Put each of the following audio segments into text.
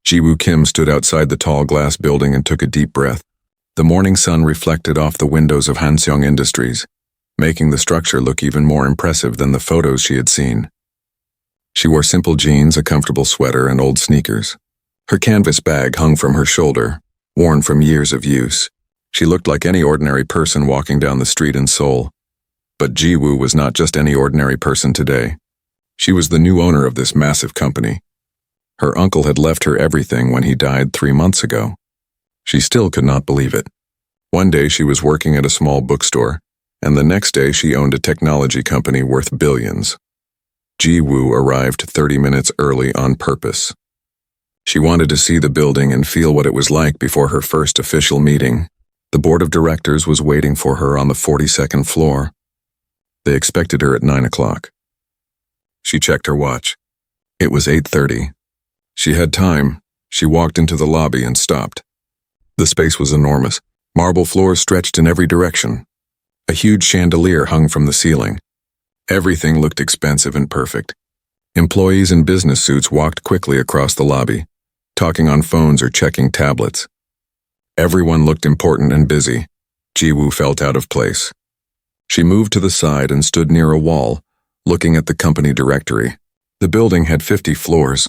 Ji-woo Kim stood outside the tall glass building and took a deep breath. The morning sun reflected off the windows of Hanseong Industries, making the structure look even more impressive than the photos she had seen. She wore simple jeans, a comfortable sweater, and old sneakers. Her canvas bag hung from her shoulder, worn from years of use. She looked like any ordinary person walking down the street in Seoul. But Ji-woo was not just any ordinary person today. She was the new owner of this massive company. Her uncle had left her everything when he died 3 months ago. She still could not believe it. One day she was working at a small bookstore, and the next day she owned a technology company worth billions. Ji-woo arrived 30 minutes early on purpose. She wanted to see the building and feel what it was like before her first official meeting. The board of directors was waiting for her on the 42nd floor. They expected her at 9 o'clock. She checked her watch. It was 8:30. She had time. She walked into the lobby and stopped. The space was enormous. Marble floors stretched in every direction. A huge chandelier hung from the ceiling. Everything looked expensive and perfect. Employees in business suits walked quickly across the lobby, talking on phones or checking tablets. Everyone looked important and busy. Ji-woo felt out of place. She moved to the side and stood near a wall, looking at the company directory. The building had 50 floors.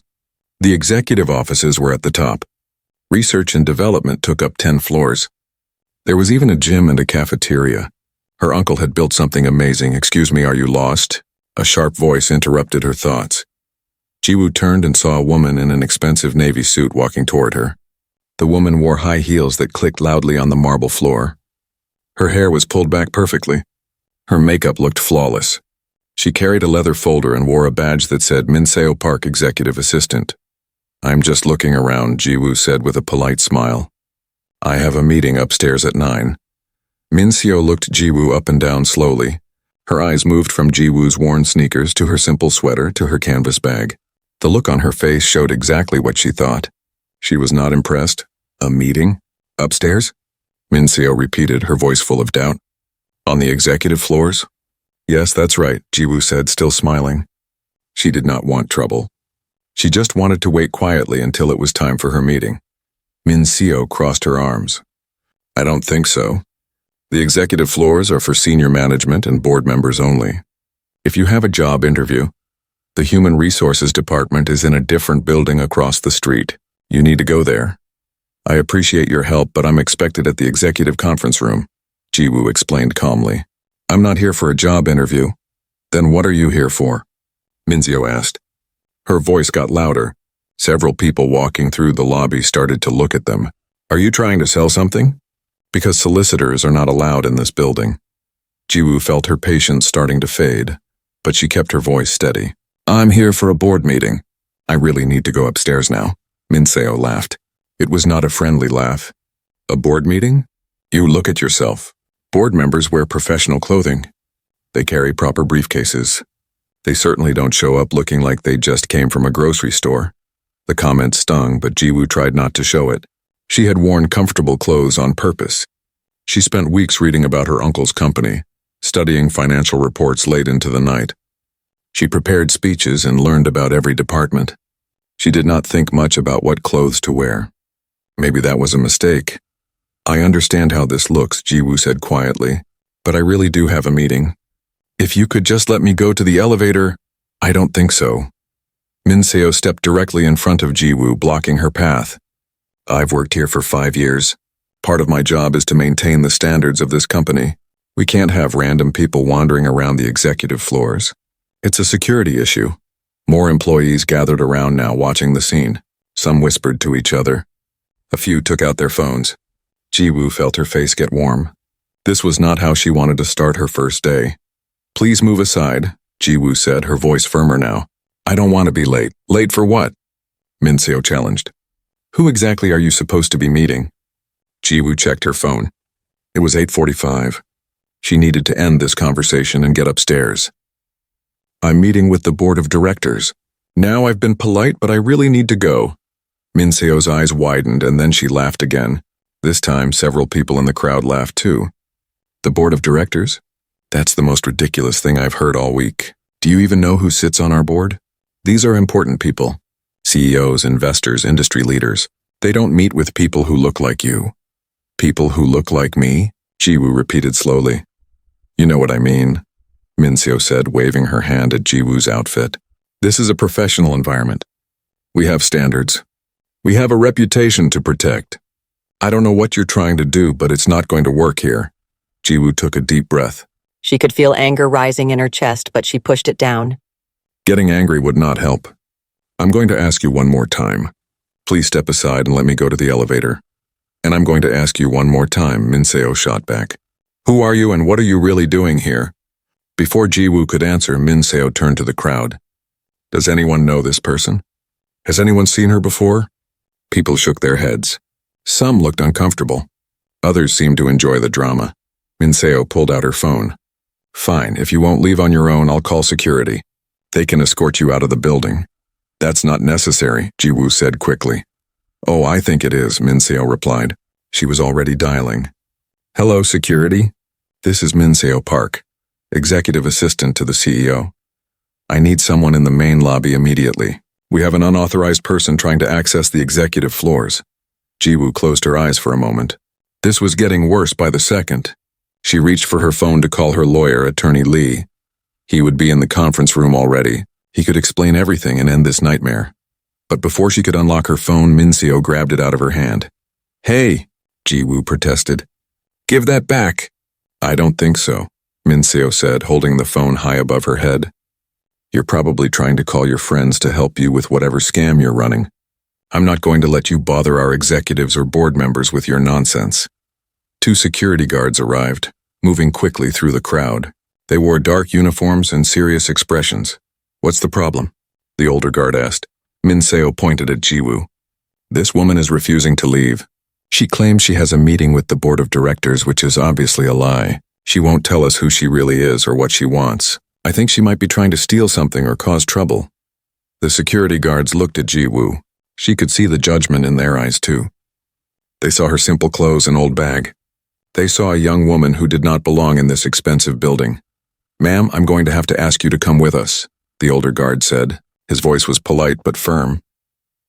The executive offices were at the top. Research and development took up 10 floors. There was even a gym and a cafeteria. Her uncle had built something amazing. "Excuse me, are you lost?" A sharp voice interrupted her thoughts. Ji-woo turned and saw a woman in an expensive navy suit walking toward her. The woman wore high heels that clicked loudly on the marble floor. Her hair was pulled back perfectly. Her makeup looked flawless. She carried a leather folder and wore a badge that said Minseo Park Executive Assistant. "I'm just looking around," Ji-woo said with a polite smile. "I have a meeting upstairs at 9. Minseo looked Ji-woo up and down slowly. Her eyes moved from Ji-woo's worn sneakers to her simple sweater to her canvas bag. The look on her face showed exactly what she thought. She was not impressed. "A meeting? Upstairs?" Minseo repeated, her voice full of doubt. "On the executive floors?" "Yes, that's right," Ji-woo said, still smiling. She did not want trouble. She just wanted to wait quietly until it was time for her meeting. Minseo crossed her arms. "I don't think so. The executive floors are for senior management and board members only. If you have a job interview, the Human Resources Department is in a different building across the street. You need to go there. I appreciate your help, but I'm expected at the executive conference room," Ji-woo explained calmly. "I'm not here for a job interview." "Then what are you here for?" Minseo asked. Her voice got louder. Several people walking through the lobby started to look at them. "Are you trying to sell something?" "Because solicitors are not allowed in this building." Ji-woo felt her patience starting to fade, but she kept her voice steady. "I'm here for a board meeting. I really need to go upstairs now." Minseo laughed. It was not a friendly laugh. "A board meeting? You look at yourself. Board members wear professional clothing. They carry proper briefcases. They certainly don't show up looking like they just came from a grocery store." The comment stung, but Ji-woo tried not to show it. She had worn comfortable clothes on purpose. She spent weeks reading about her uncle's company, studying financial reports late into the night. She prepared speeches and learned about every department. She did not think much about what clothes to wear. Maybe that was a mistake. "I understand how this looks," Ji-woo said quietly, "but I really do have a meeting. If you could just let me go to the elevator." "I don't think so." Minseo stepped directly in front of Ji-woo, blocking her path. "I've worked here for 5 years. Part of my job is to maintain the standards of this company. We can't have random people wandering around the executive floors. It's a security issue." More employees gathered around now, watching the scene. Some whispered to each other. A few took out their phones. Ji-woo felt her face get warm. This was not how she wanted to start her first day. "Please move aside," Ji-woo said, her voice firmer now. "I don't want to be late." "Late for what?" Minseo challenged. "Who exactly are you supposed to be meeting?" Ji-woo checked her phone. It was 8:45. She needed to end this conversation and get upstairs. "I'm meeting with the board of directors. Now I've been polite, but I really need to go." Minseo's eyes widened, and then she laughed again. This time, several people in the crowd laughed too. "The board of directors? That's the most ridiculous thing I've heard all week. Do you even know who sits on our board? These are important people. CEOs, investors, industry leaders. They don't meet with people who look like you. People who look like me? Jiwoo repeated slowly. You know what I mean, Min-seo said, waving her hand at Jiwoo's outfit. This is a professional environment. We have standards. We have a reputation to protect. I don't know what you're trying to do, but it's not going to work here. Jiwoo took a deep breath. She could feel anger rising in her chest, but she pushed it down. Getting angry would not help. I'm going to ask you one more time. Please step aside and let me go to the elevator. And I'm going to ask you one more time, Min-seo shot back. Who are you and what are you really doing here? Before Jiwoo could answer, Min-seo turned to the crowd. Does anyone know this person? Has anyone seen her before? People shook their heads. Some looked uncomfortable. Others seemed to enjoy the drama. Min-seo pulled out her phone. Fine, if you won't leave on your own, I'll call security. They can escort you out of the building. That's not necessary, Jiwoo said quickly. Oh, I think it is, Min-seo replied. She was already dialing. Hello, security. This is Min-seo Park, executive assistant to the CEO. I need someone in the main lobby immediately. We have an unauthorized person trying to access the executive floors. Jiwoo closed her eyes for a moment. This was getting worse by the second. She reached for her phone to call her lawyer, Attorney Lee. He would be in the conference room already. He could explain everything and end this nightmare. But before she could unlock her phone, Min-seo grabbed it out of her hand. Hey, Jiwoo protested. Give that back. I don't think so, Min-seo said, holding the phone high above her head. You're probably trying to call your friends to help you with whatever scam you're running. I'm not going to let you bother our executives or board members with your nonsense. 2 security guards arrived, moving quickly through the crowd. They wore dark uniforms and serious expressions. What's the problem? The older guard asked. Min-seo pointed at Jiwoo. This woman is refusing to leave. She claims she has a meeting with the board of directors, which is obviously a lie. She won't tell us who she really is or what she wants. I think she might be trying to steal something or cause trouble. The security guards looked at Jiwoo. She could see the judgment in their eyes too. They saw her simple clothes and old bag. They saw a young woman who did not belong in this expensive building. Ma'am, I'm going to have to ask you to come with us, the older guard said. His voice was polite but firm.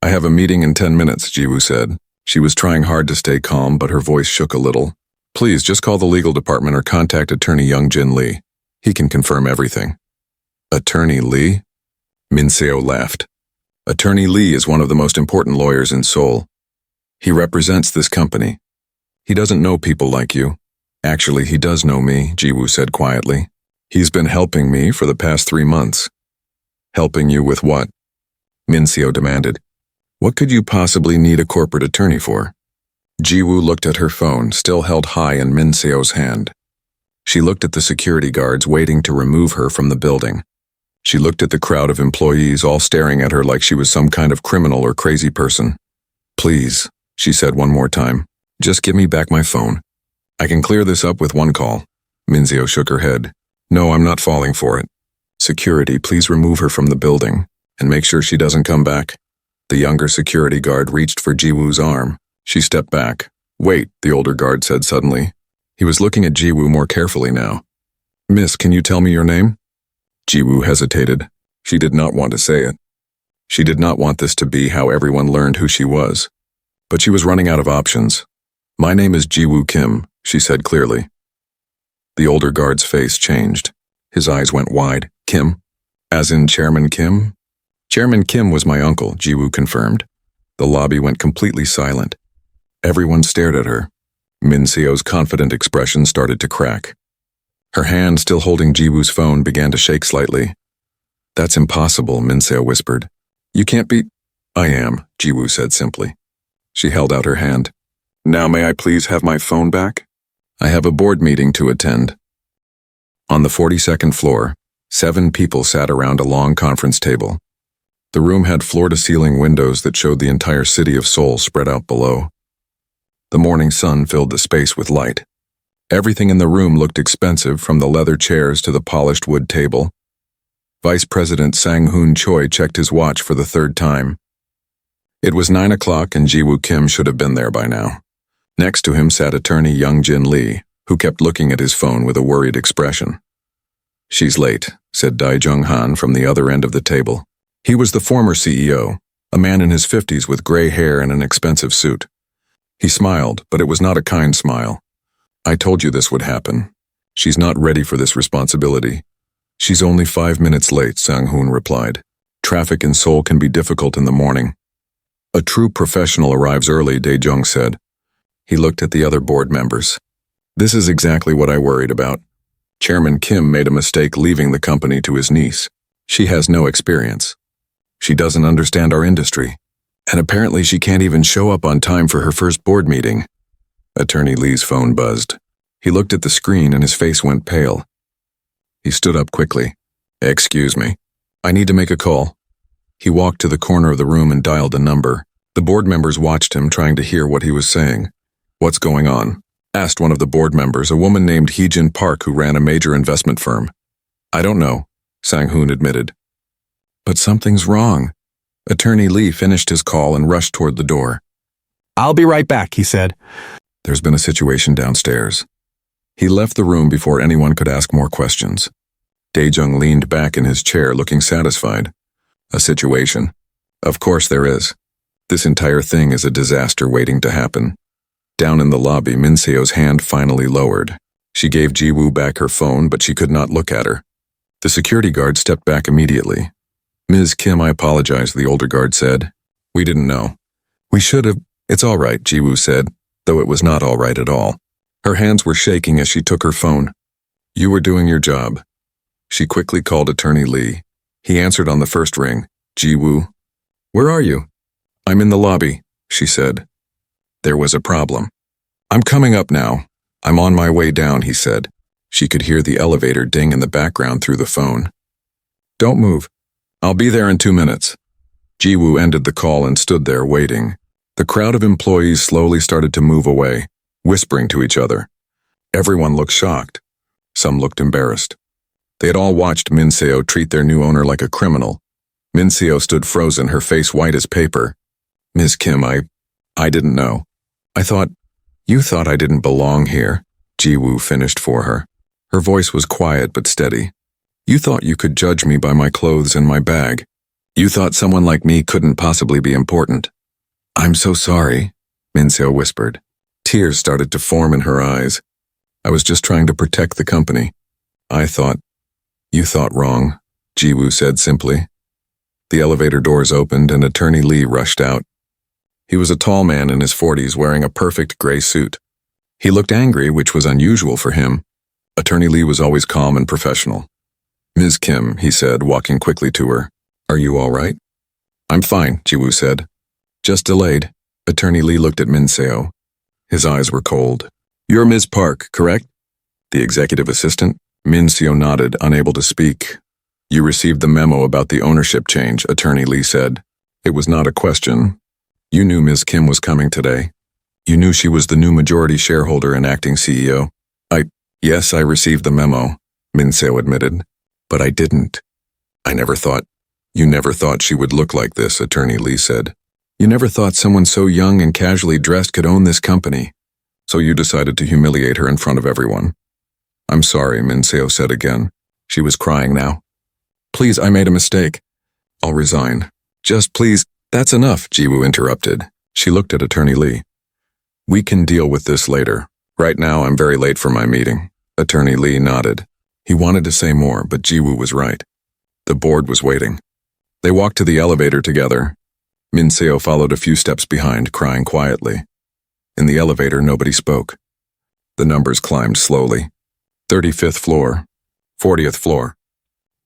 I have a meeting in 10 minutes, Jiwoo said. She was trying hard to stay calm, but her voice shook a little. Please, just call the legal department or contact Attorney Young-jin Lee. He can confirm everything. Attorney Lee? Min-seo laughed. Attorney Lee is one of the most important lawyers in Seoul. He represents this company. He doesn't know people like you. Actually, he does know me, Jiwoo said quietly. He's been helping me for the past 3 months. Helping you with what? Min-seo demanded. What could you possibly need a corporate attorney for? Jiwoo looked at her phone, still held high in Min-seo's hand. She looked at the security guards waiting to remove her from the building. She looked at the crowd of employees all staring at her like she was some kind of criminal or crazy person. Please, she said one more time, just give me back my phone. I can clear this up with one call. Min-seo shook her head. No, I'm not falling for it. Security, please remove her from the building and make sure she doesn't come back. The younger security guard reached for Jiwoo's arm. She stepped back. Wait, the older guard said suddenly. He was looking at Jiwoo more carefully now. Miss, can you tell me your name? Jiwoo hesitated. She did not want to say it. She did not want this to be how everyone learned who she was. But she was running out of options. My name is Jiwoo Kim, she said clearly. The older guard's face changed. His eyes went wide. Kim? As in Chairman Kim? Chairman Kim was my uncle, Jiwoo confirmed. The lobby went completely silent. Everyone stared at her. Min-seo's confident expression started to crack. Her hand, still holding Jiwoo's phone, began to shake slightly. That's impossible, Min-seo whispered. You can't be— I am, Jiwoo said simply. She held out her hand. Now may I please have my phone back? I have a board meeting to attend. On the 42nd floor, 7 people sat around a long conference table. The room had floor-to-ceiling windows that showed the entire city of Seoul spread out below. The morning sun filled the space with light. Everything in the room looked expensive, from the leather chairs to the polished wood table. Vice President Sang-hoon Choi checked his watch for the 3rd time. It was 9 o'clock and Jiwoo Kim should have been there by now. Next to him sat attorney Young-jin Lee, who kept looking at his phone with a worried expression. She's late, said Dae Jung-han from the other end of the table. He was the former CEO. a man in his 50s with gray hair and an expensive suit. He smiled, but it was not a kind smile. I told you this would happen. She's not ready for this responsibility. She's only 5 minutes late, Sang-hoon replied. Traffic in Seoul can be difficult in the morning. A true professional arrives early, Dae-jung said. He looked at the other board members. This is exactly what I worried about. Chairman Kim made a mistake leaving the company to his niece. She has no experience. She doesn't understand our industry. And apparently she can't even show up on time for her first board meeting. Attorney Lee's phone buzzed. He looked at the screen and his face went pale. He stood up quickly. Excuse me. I need to make a call. He walked to the corner of the room and dialed a number. The board members watched him, trying to hear what he was saying. What's going on? Asked one of the board members, a woman named Hee-jin Park who ran a major investment firm. I don't know, Sang-hoon admitted. But something's wrong. Attorney Lee finished his call and rushed toward the door. I'll be right back, he said. There's been a situation downstairs. He left the room before anyone could ask more questions. Dae-jung leaned back in his chair, looking satisfied. A situation? Of course there is. This entire thing is a disaster waiting to happen. Down in the lobby, Min Seo's hand finally lowered. She gave Ji-woo back her phone, but she could not look at her. The security guard stepped back immediately. Ms. Kim, I apologize, the older guard said. We didn't know. We should have. It's all right, Ji-woo said, though it was not all right at all. Her hands were shaking as she took her phone. You were doing your job. She quickly called Attorney Lee. He answered on the first ring. Ji-woo. Where are you? I'm in the lobby, she said. There was a problem. I'm coming up now. I'm on my way down, he said. She could hear the elevator ding in the background through the phone. Don't move. I'll be there in 2 minutes. Ji-woo ended the call and stood there waiting. The crowd of employees slowly started to move away, whispering to each other. Everyone looked shocked. Some looked embarrassed. They had all watched Min Seo treat their new owner like a criminal. Min Seo stood frozen, her face white as paper. Ms. Kim, I didn't know. You thought I didn't belong here, Ji-woo finished for her. Her voice was quiet but steady. You thought you could judge me by my clothes and my bag. You thought someone like me couldn't possibly be important. I'm so sorry, Min Seo whispered. Tears started to form in her eyes. I was just trying to protect the company. You thought wrong, Ji-woo said simply. The elevator doors opened and Attorney Lee rushed out. He was a tall man in his 40s wearing a perfect gray suit. He looked angry, which was unusual for him. Attorney Lee was always calm and professional. Ms. Kim, he said, walking quickly to her. Are you all right? I'm fine, Ji-woo said. Just delayed. Attorney Lee looked at Min Seo. His eyes were cold. You're Ms. Park, correct? The executive assistant? Min Seo nodded, unable to speak. You received the memo about the ownership change, Attorney Lee said. It was not a question. You knew Ms. Kim was coming today. You knew she was the new majority shareholder and acting CEO. Yes, I received the memo, Min Seo admitted. But I didn't. You never thought she would look like this, Attorney Lee said. You never thought someone so young and casually dressed could own this company. So you decided to humiliate her in front of everyone. I'm sorry, Min Seo said again. She was crying now. Please, I made a mistake. I'll resign. Just please. That's enough, Ji-woo interrupted. She looked at Attorney Lee. We can deal with this later. Right now, I'm very late for my meeting. Attorney Lee nodded. He wanted to say more, but Ji-woo was right. The board was waiting. They walked to the elevator together. Min Seo followed a few steps behind, crying quietly. In the elevator, nobody spoke. The numbers climbed slowly. 35th floor, 40th floor,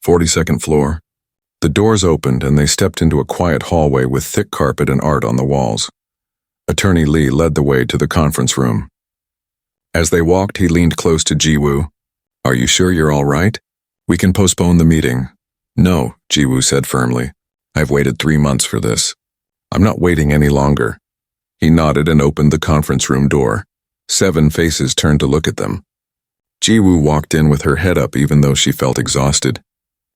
42nd floor. The doors opened and they stepped into a quiet hallway with thick carpet and art on the walls. Attorney Lee led the way to the conference room. As they walked, he leaned close to Ji-woo. Are you sure you're all right? We can postpone the meeting. No, Ji-woo said firmly. I've waited 3 months for this. I'm not waiting any longer. He nodded and opened the conference room door. 7 faces turned to look at them. Ji-woo walked in with her head up even though she felt exhausted.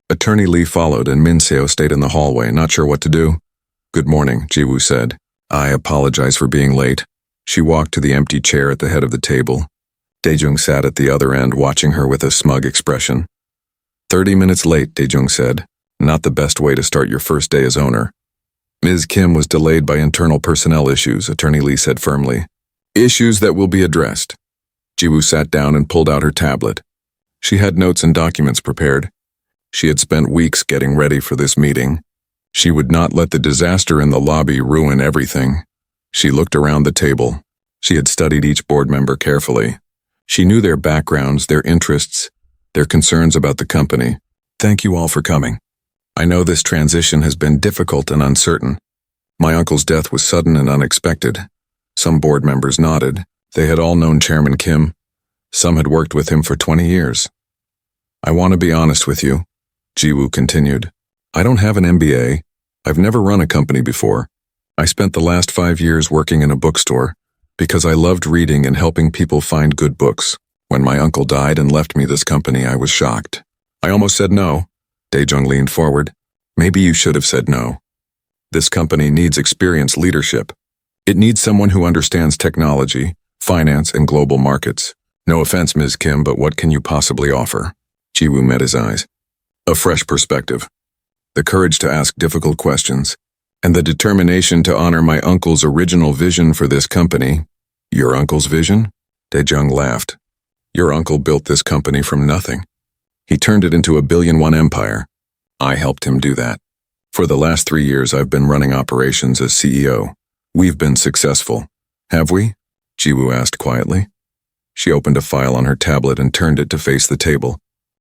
Attorney Lee followed and Min Seo stayed in the hallway, not sure what to do. Good morning, Ji-woo said. I apologize for being late. She walked to the empty chair at the head of the table. Dae-jung sat at the other end, watching her with a smug expression. 30 minutes late, Dae-jung said. Not the best way to start your first day as owner. Ms. Kim was delayed by internal personnel issues, Attorney Lee said firmly. Issues that will be addressed. Jiwoo sat down and pulled out her tablet. She had notes and documents prepared. She had spent weeks getting ready for this meeting. She would not let the disaster in the lobby ruin everything. She looked around the table. She had studied each board member carefully. She knew their backgrounds, their interests, their concerns about the company. Thank you all for coming. I know this transition has been difficult and uncertain. My uncle's death was sudden and unexpected. Some board members nodded. They had all known Chairman Kim. Some had worked with him for 20 years. I want to be honest with you, Jiwoo continued. I don't have an MBA. I've never run a company before. I spent the last 5 years working in a bookstore because I loved reading and helping people find good books. When my uncle died and left me this company, I was shocked. I almost said no. Dae-jung leaned forward. Maybe you should have said no. This company needs experienced leadership. It needs someone who understands technology, finance, and global markets. No offense, Ms. Kim, but what can you possibly offer? Jiwoo met his eyes. A fresh perspective, the courage to ask difficult questions, and the determination to honor my uncle's original vision for this company. Your uncle's vision? Dae-jung laughed. Your uncle built this company from nothing. He turned it into a $1 billion empire. I helped him do that. For the last 3 years, I've been running operations as CEO. We've been successful. Have we? Jiwoo asked quietly. She opened a file on her tablet and turned it to face the table.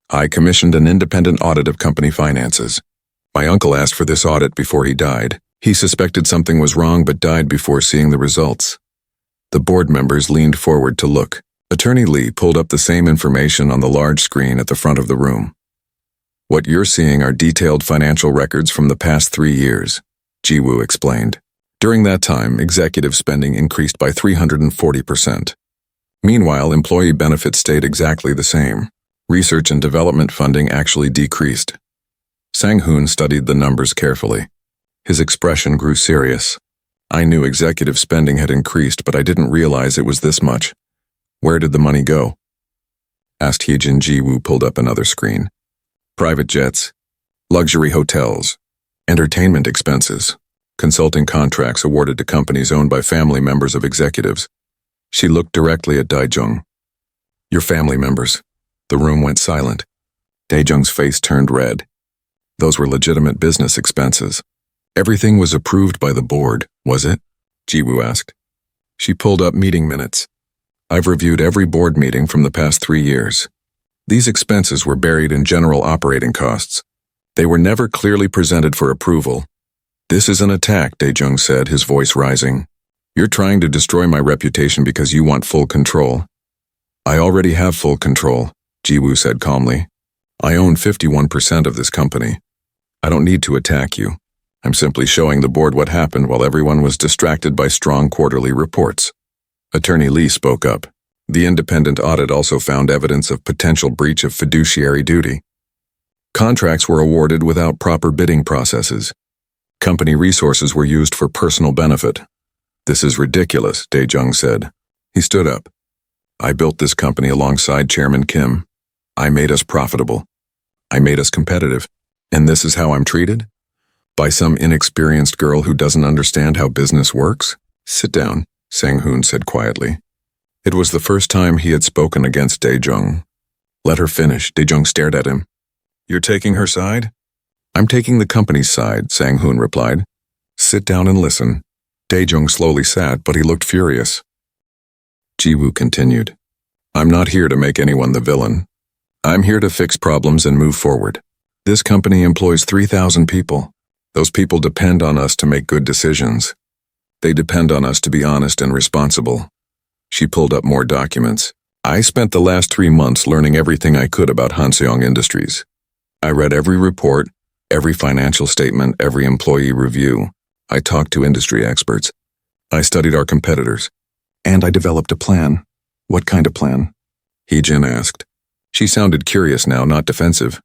I commissioned an independent audit of company finances. My uncle asked for this audit before he died. He suspected something was wrong but died before seeing the results. The board members leaned forward to look. Attorney Lee pulled up the same information on the large screen at the front of the room. What you're seeing are detailed financial records from the past 3 years, Jiwoo explained. During that time, executive spending increased by 340%. Meanwhile, employee benefits stayed exactly the same. Research and development funding actually decreased. Sang-hoon studied the numbers carefully. His expression grew serious. I knew executive spending had increased, but I didn't realize it was this much. Where did the money go? Asked Heejin. Jiwoo pulled up another screen. Private jets, luxury hotels, entertainment expenses, consulting contracts awarded to companies owned by family members of executives. She looked directly at Dae-jung. Your family members. The room went silent. Dae-jung's face turned red. Those were legitimate business expenses. Everything was approved by the board, was it? Jiwoo asked. She pulled up meeting minutes. I've reviewed every board meeting from the past 3 years. These expenses were buried in general operating costs. They were never clearly presented for approval. This is an attack, Dae-jung said, his voice rising. You're trying to destroy my reputation because you want full control. I already have full control, Jiwoo said calmly. I own 51% of this company. I don't need to attack you. I'm simply showing the board what happened while everyone was distracted by strong quarterly reports. Attorney Lee spoke up. The independent audit also found evidence of potential breach of fiduciary duty. Contracts were awarded without proper bidding processes. Company resources were used for personal benefit. This is ridiculous, Dae-jung said. He stood up. I built this company alongside Chairman Kim. I made us profitable. I made us competitive. And this is how I'm treated? By some inexperienced girl who doesn't understand how business works? Sit down, Sang-hoon said quietly. It was the first time he had spoken against Dae-jung. Let her finish, Dae-jung stared at him. You're taking her side? I'm taking the company's side, Sang-hoon replied. Sit down and listen. Dae-jung slowly sat, but he looked furious. Jiwoo continued. I'm not here to make anyone the villain. I'm here to fix problems and move forward. This company employs 3,000 people. Those people depend on us to make good decisions. They depend on us to be honest and responsible. She pulled up more documents. I spent the last 3 months learning everything I could about Hanseong Industries. I read every report, every financial statement, every employee review. I talked to industry experts. I studied our competitors. And I developed a plan. What kind of plan? Heejin asked. She sounded curious now, not defensive.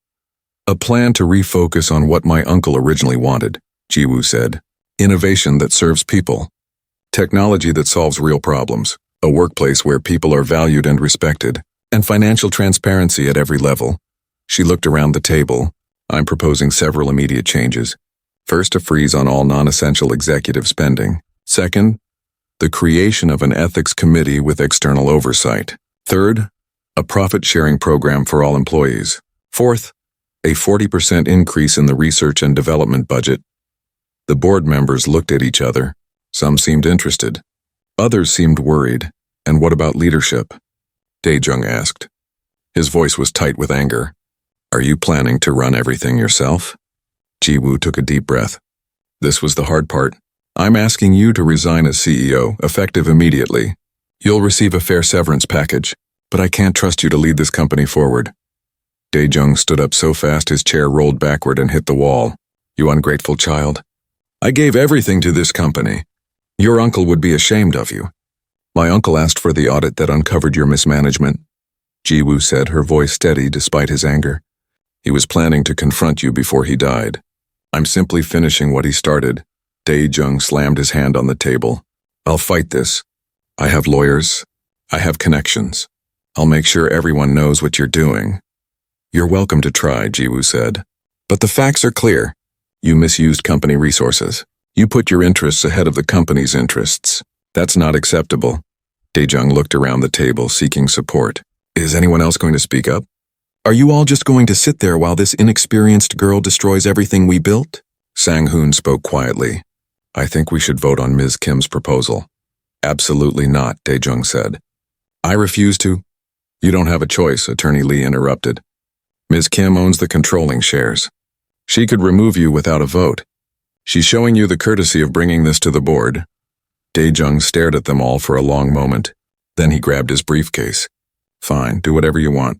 A plan to refocus on what my uncle originally wanted, Jiwoo said. Innovation that serves people. Technology that solves real problems. A workplace where people are valued and respected. And financial transparency at every level. She looked around the table. I'm proposing several immediate changes. First, a freeze on all non-essential executive spending. Second, the creation of an ethics committee with external oversight. Third, a profit-sharing program for all employees. Fourth, a 40% increase in the research and development budget. The board members looked at each other. Some seemed interested. Others seemed worried. And what about leadership? Dae-jung asked. His voice was tight with anger. Are you planning to run everything yourself? Ji-woo took a deep breath. This was the hard part. I'm asking you to resign as CEO, effective immediately. You'll receive a fair severance package, but I can't trust you to lead this company forward. Dae-jung stood up so fast his chair rolled backward and hit the wall. You ungrateful child. I gave everything to this company. Your uncle would be ashamed of you. My uncle asked for the audit that uncovered your mismanagement, Ji-woo said, her voice steady despite his anger. He was planning to confront you before he died. I'm simply finishing what he started. Dae-jung slammed his hand on the table. I'll fight this. I have lawyers. I have connections. I'll make sure everyone knows what you're doing. You're welcome to try, Ji-woo said. But the facts are clear. You misused company resources. You put your interests ahead of the company's interests. That's not acceptable. Dae-jung looked around the table, seeking support. Is anyone else going to speak up? Are you all just going to sit there while this inexperienced girl destroys everything we built? Sang-hoon spoke quietly. I think we should vote on Ms. Kim's proposal. Absolutely not, Dae-jung said. I refuse to. You don't have a choice, Attorney Lee interrupted. Ms. Kim owns the controlling shares. She could remove you without a vote. She's showing you the courtesy of bringing this to the board. Dae-jung stared at them all for a long moment. Then he grabbed his briefcase. Fine, do whatever you want.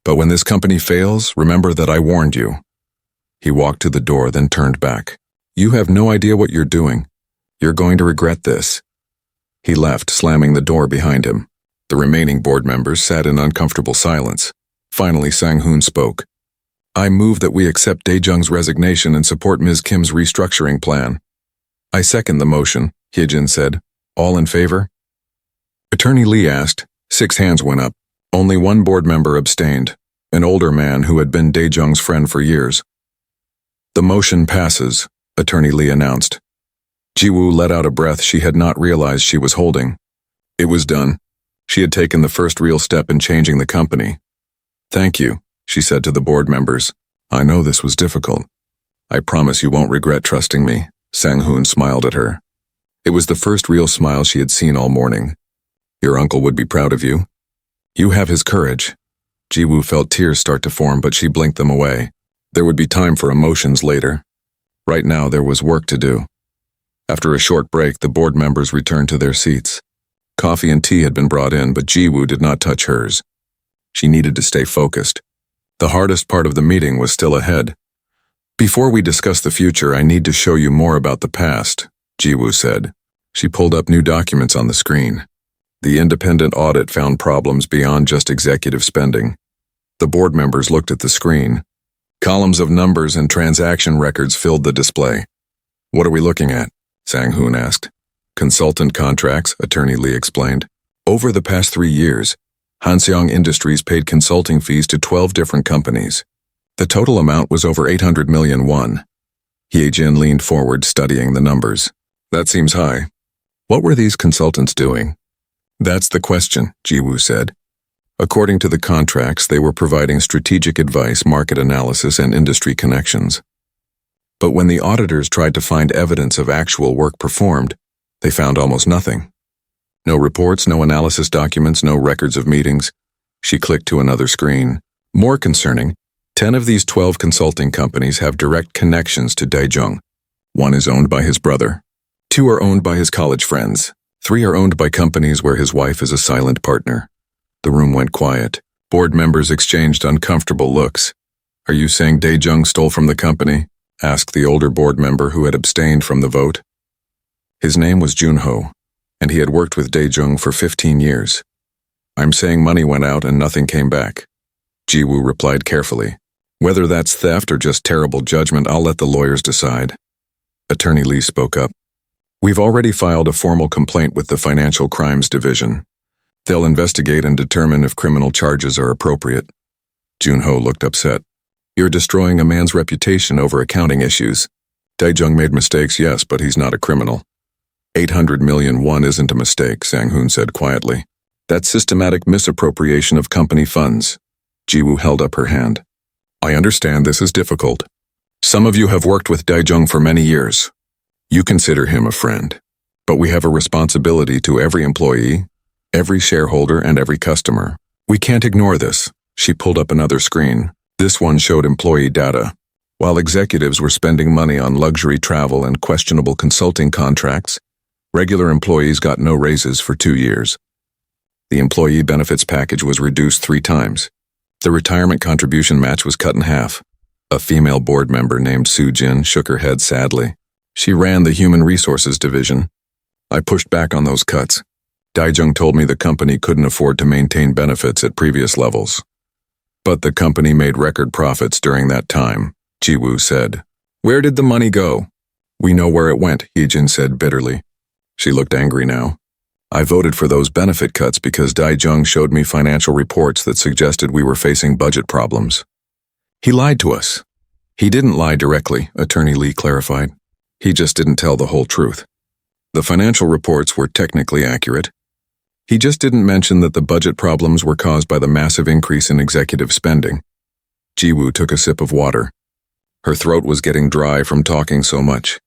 But when this company fails, remember that I warned you. He walked to the door, then turned back. You have no idea what you're doing. You're going to regret this. He left, slamming the door behind him. The remaining board members sat in uncomfortable silence. Finally, Sang-hoon spoke. I move that we accept Dae-jung's resignation and support Ms. Kim's restructuring plan. I second the motion, Hyejin said. All in favor? Attorney Lee asked. 6 hands went up. Only one board member abstained, an older man who had been Dae-jung's friend for years. The motion passes, Attorney Lee announced. Ji-woo let out a breath she had not realized she was holding. It was done. She had taken the first real step in changing the company. Thank you, she said to the board members. I know this was difficult. I promise you won't regret trusting me, Sang-hoon smiled at her. It was the first real smile she had seen all morning. Your uncle would be proud of you. You have his courage. Ji-woo felt tears start to form, but she blinked them away. There would be time for emotions later. Right now there was work to do. After a short break, the board members returned to their seats. Coffee and tea had been brought in, but Ji-woo did not touch hers. She needed to stay focused. The hardest part of the meeting was still ahead. Before we discuss the future, I need to show you more about the past, Ji-woo said. She pulled up new documents on the screen. The independent audit found problems beyond just executive spending. The board members looked at the screen. Columns of numbers and transaction records filled the display. What are we looking at? Sang-hoon asked. Consultant contracts, Attorney Lee explained. Over the past 3 years, Hanseong Industries paid consulting fees to 12 different companies. The total amount was over 800 million won. Hyejin leaned forward, studying the numbers. That seems high. What were these consultants doing? That's the question, Ji-woo said. According to the contracts, they were providing strategic advice, market analysis, and industry connections. But when the auditors tried to find evidence of actual work performed, they found almost nothing. No reports, no analysis documents, no records of meetings. She clicked to another screen. More concerning, 10 of these 12 consulting companies have direct connections to Dae-jung. 1 is owned by his brother. 2 are owned by his college friends. 3 are owned by companies where his wife is a silent partner. The room went quiet. Board members exchanged uncomfortable looks. Are you saying Dae-jung stole from the company? Asked the older board member who had abstained from the vote. His name was Junho, and he had worked with Dae-jung for 15 years. I'm saying money went out and nothing came back. Ji-woo replied carefully. Whether that's theft or just terrible judgment, I'll let the lawyers decide. Attorney Lee spoke up. We've already filed a formal complaint with the Financial Crimes Division. They'll investigate and determine if criminal charges are appropriate. Junho looked upset. You're destroying a man's reputation over accounting issues. Daejung made mistakes, yes, but he's not a criminal. 800 million won isn't a mistake, Sang-hoon said quietly. That's systematic misappropriation of company funds. Ji-woo held up her hand. I understand this is difficult. Some of you have worked with Daejung for many years. You consider him a friend. But we have a responsibility to every employee, every shareholder, and every customer. We can't ignore this. She pulled up another screen. This one showed employee data. While executives were spending money on luxury travel and questionable consulting contracts, regular employees got no raises for 2 years. The employee benefits package was reduced 3 times. The retirement contribution match was cut in half. A female board member named Soo-jin shook her head sadly. She ran the Human Resources Division. I pushed back on those cuts. Daejung told me the company couldn't afford to maintain benefits at previous levels. But the company made record profits during that time, Ji-woo said. Where did the money go? We know where it went, Hee-jin said bitterly. She looked angry now. I voted for those benefit cuts because Daejung showed me financial reports that suggested we were facing budget problems. He lied to us. He didn't lie directly, Attorney Lee clarified. He just didn't tell the whole truth. The financial reports were technically accurate. He just didn't mention that the budget problems were caused by the massive increase in executive spending. Ji-woo took a sip of water. Her throat was getting dry from talking so much.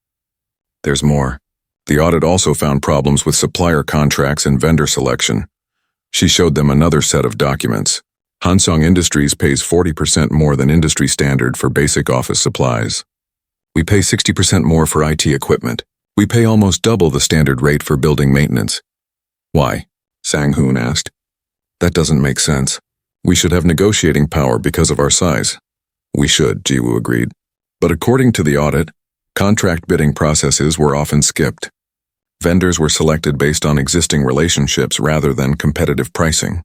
There's more. The audit also found problems with supplier contracts and vendor selection. She showed them another set of documents. Hansung Industries pays 40% more than industry standard for basic office supplies. We pay 60% more for IT equipment. We pay almost double the standard rate for building maintenance. Why? Sang-hoon asked. That doesn't make sense. We should have negotiating power because of our size. We should, Ji-woo agreed. But according to the audit, contract bidding processes were often skipped. Vendors were selected based on existing relationships rather than competitive pricing.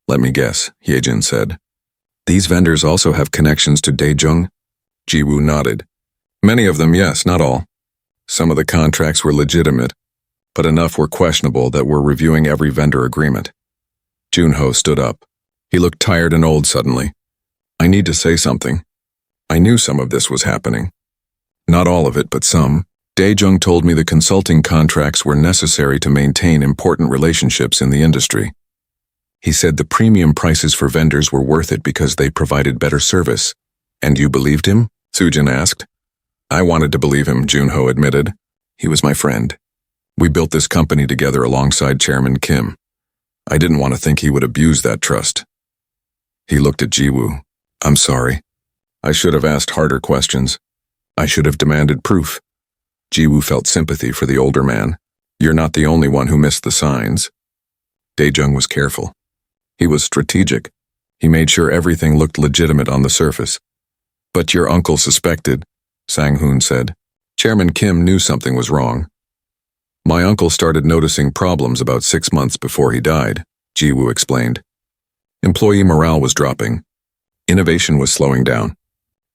Let me guess, Hye-jin said. These vendors also have connections to Daejung? Ji-woo nodded. Many of them, yes, not all. Some of the contracts were legitimate, but enough were questionable that we're reviewing every vendor agreement. Junho stood up. He looked tired and old suddenly. I need to say something. I knew some of this was happening. Not all of it, but some. Daejung told me the consulting contracts were necessary to maintain important relationships in the industry. He said the premium prices for vendors were worth it because they provided better service. And you believed him? Soo-jin asked. I wanted to believe him, Junho admitted. He was my friend. We built this company together alongside Chairman Kim. I didn't want to think he would abuse that trust. He looked at Ji-woo. I'm sorry. I should have asked harder questions. I should have demanded proof. Ji-woo felt sympathy for the older man. You're not the only one who missed the signs. Daejung was careful. He was strategic. He made sure everything looked legitimate on the surface. But your uncle suspected, Sang-hoon said. Chairman Kim knew something was wrong. My uncle started noticing problems about 6 months before he died, Ji-woo explained. Employee morale was dropping. Innovation was slowing down.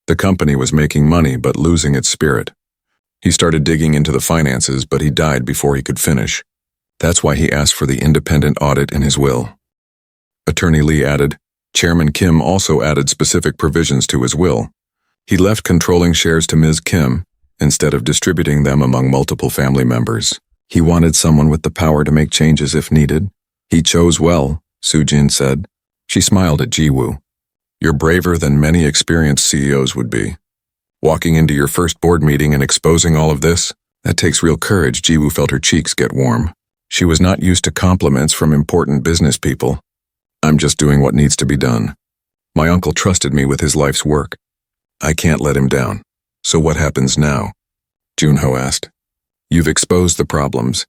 The company was making money but losing its spirit. He started digging into the finances, but he died before he could finish. That's why he asked for the independent audit in his will. Attorney Lee added, Chairman Kim also added specific provisions to his will. He left controlling shares to Ms. Kim, instead of distributing them among multiple family members. He wanted someone with the power to make changes if needed. He chose well, Soo-jin said. She smiled at Ji-woo. You're braver than many experienced CEOs would be. Walking into your first board meeting and exposing all of this? That takes real courage. Ji-woo felt her cheeks get warm. She was not used to compliments from important business people. I'm just doing what needs to be done. My uncle trusted me with his life's work. I can't let him down. So what happens now? Junho asked. You've exposed the problems.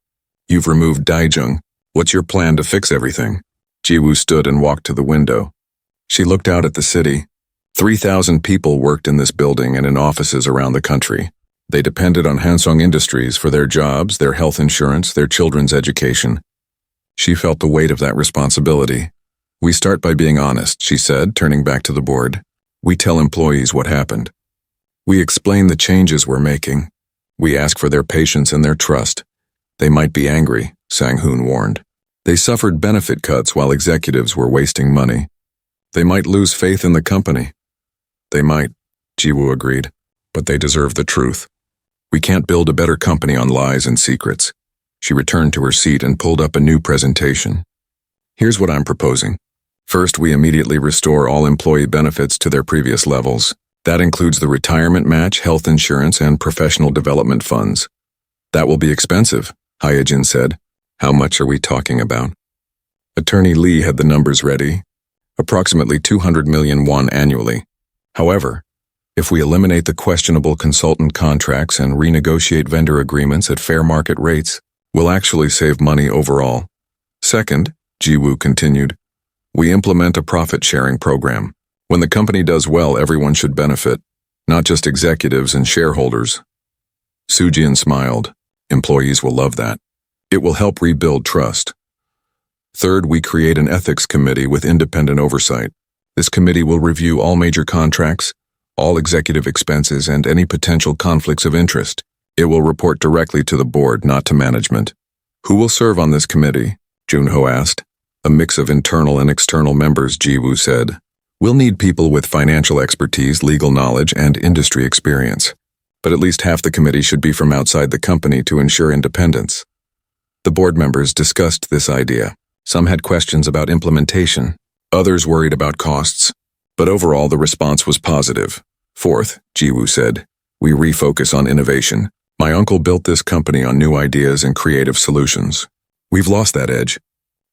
You've removed Daejung. What's your plan to fix everything? Ji-woo stood and walked to the window. She looked out at the city. 3,000 people worked in this building and in offices around the country. They depended on Hansung Industries for their jobs, their health insurance, their children's education. She felt the weight of that responsibility. We start by being honest, she said, turning back to the board. We tell employees what happened. We explain the changes we're making. We ask for their patience and their trust. They might be angry, Sang-hoon warned. They suffered benefit cuts while executives were wasting money. They might lose faith in the company. They might, Ji-woo agreed, but they deserve the truth. We can't build a better company on lies and secrets. She returned to her seat and pulled up a new presentation. Here's what I'm proposing. First, we immediately restore all employee benefits to their previous levels. That includes the retirement match, health insurance, and professional development funds. That will be expensive, Hyejin said. How much are we talking about? Attorney Lee had the numbers ready. Approximately 200 million won annually. However, if we eliminate the questionable consultant contracts and renegotiate vendor agreements at fair market rates, we'll actually save money overall. Second, Jiwoo continued, we implement a profit-sharing program. When the company does well, everyone should benefit, not just executives and shareholders. Soo-jin smiled. Employees will love that. It will help rebuild trust. Third, we create an ethics committee with independent oversight. This committee will review all major contracts, all executive expenses, and any potential conflicts of interest. It will report directly to the board, not to management. Who will serve on this committee? Junho asked. A mix of internal and external members, Jiwoo said. We'll need people with financial expertise, legal knowledge, and industry experience. But at least half the committee should be from outside the company to ensure independence. The board members discussed this idea. Some had questions about implementation, others worried about costs. But overall, the response was positive. Fourth, Jiwoo said, we refocus on innovation. My uncle built this company on new ideas and creative solutions. We've lost that edge.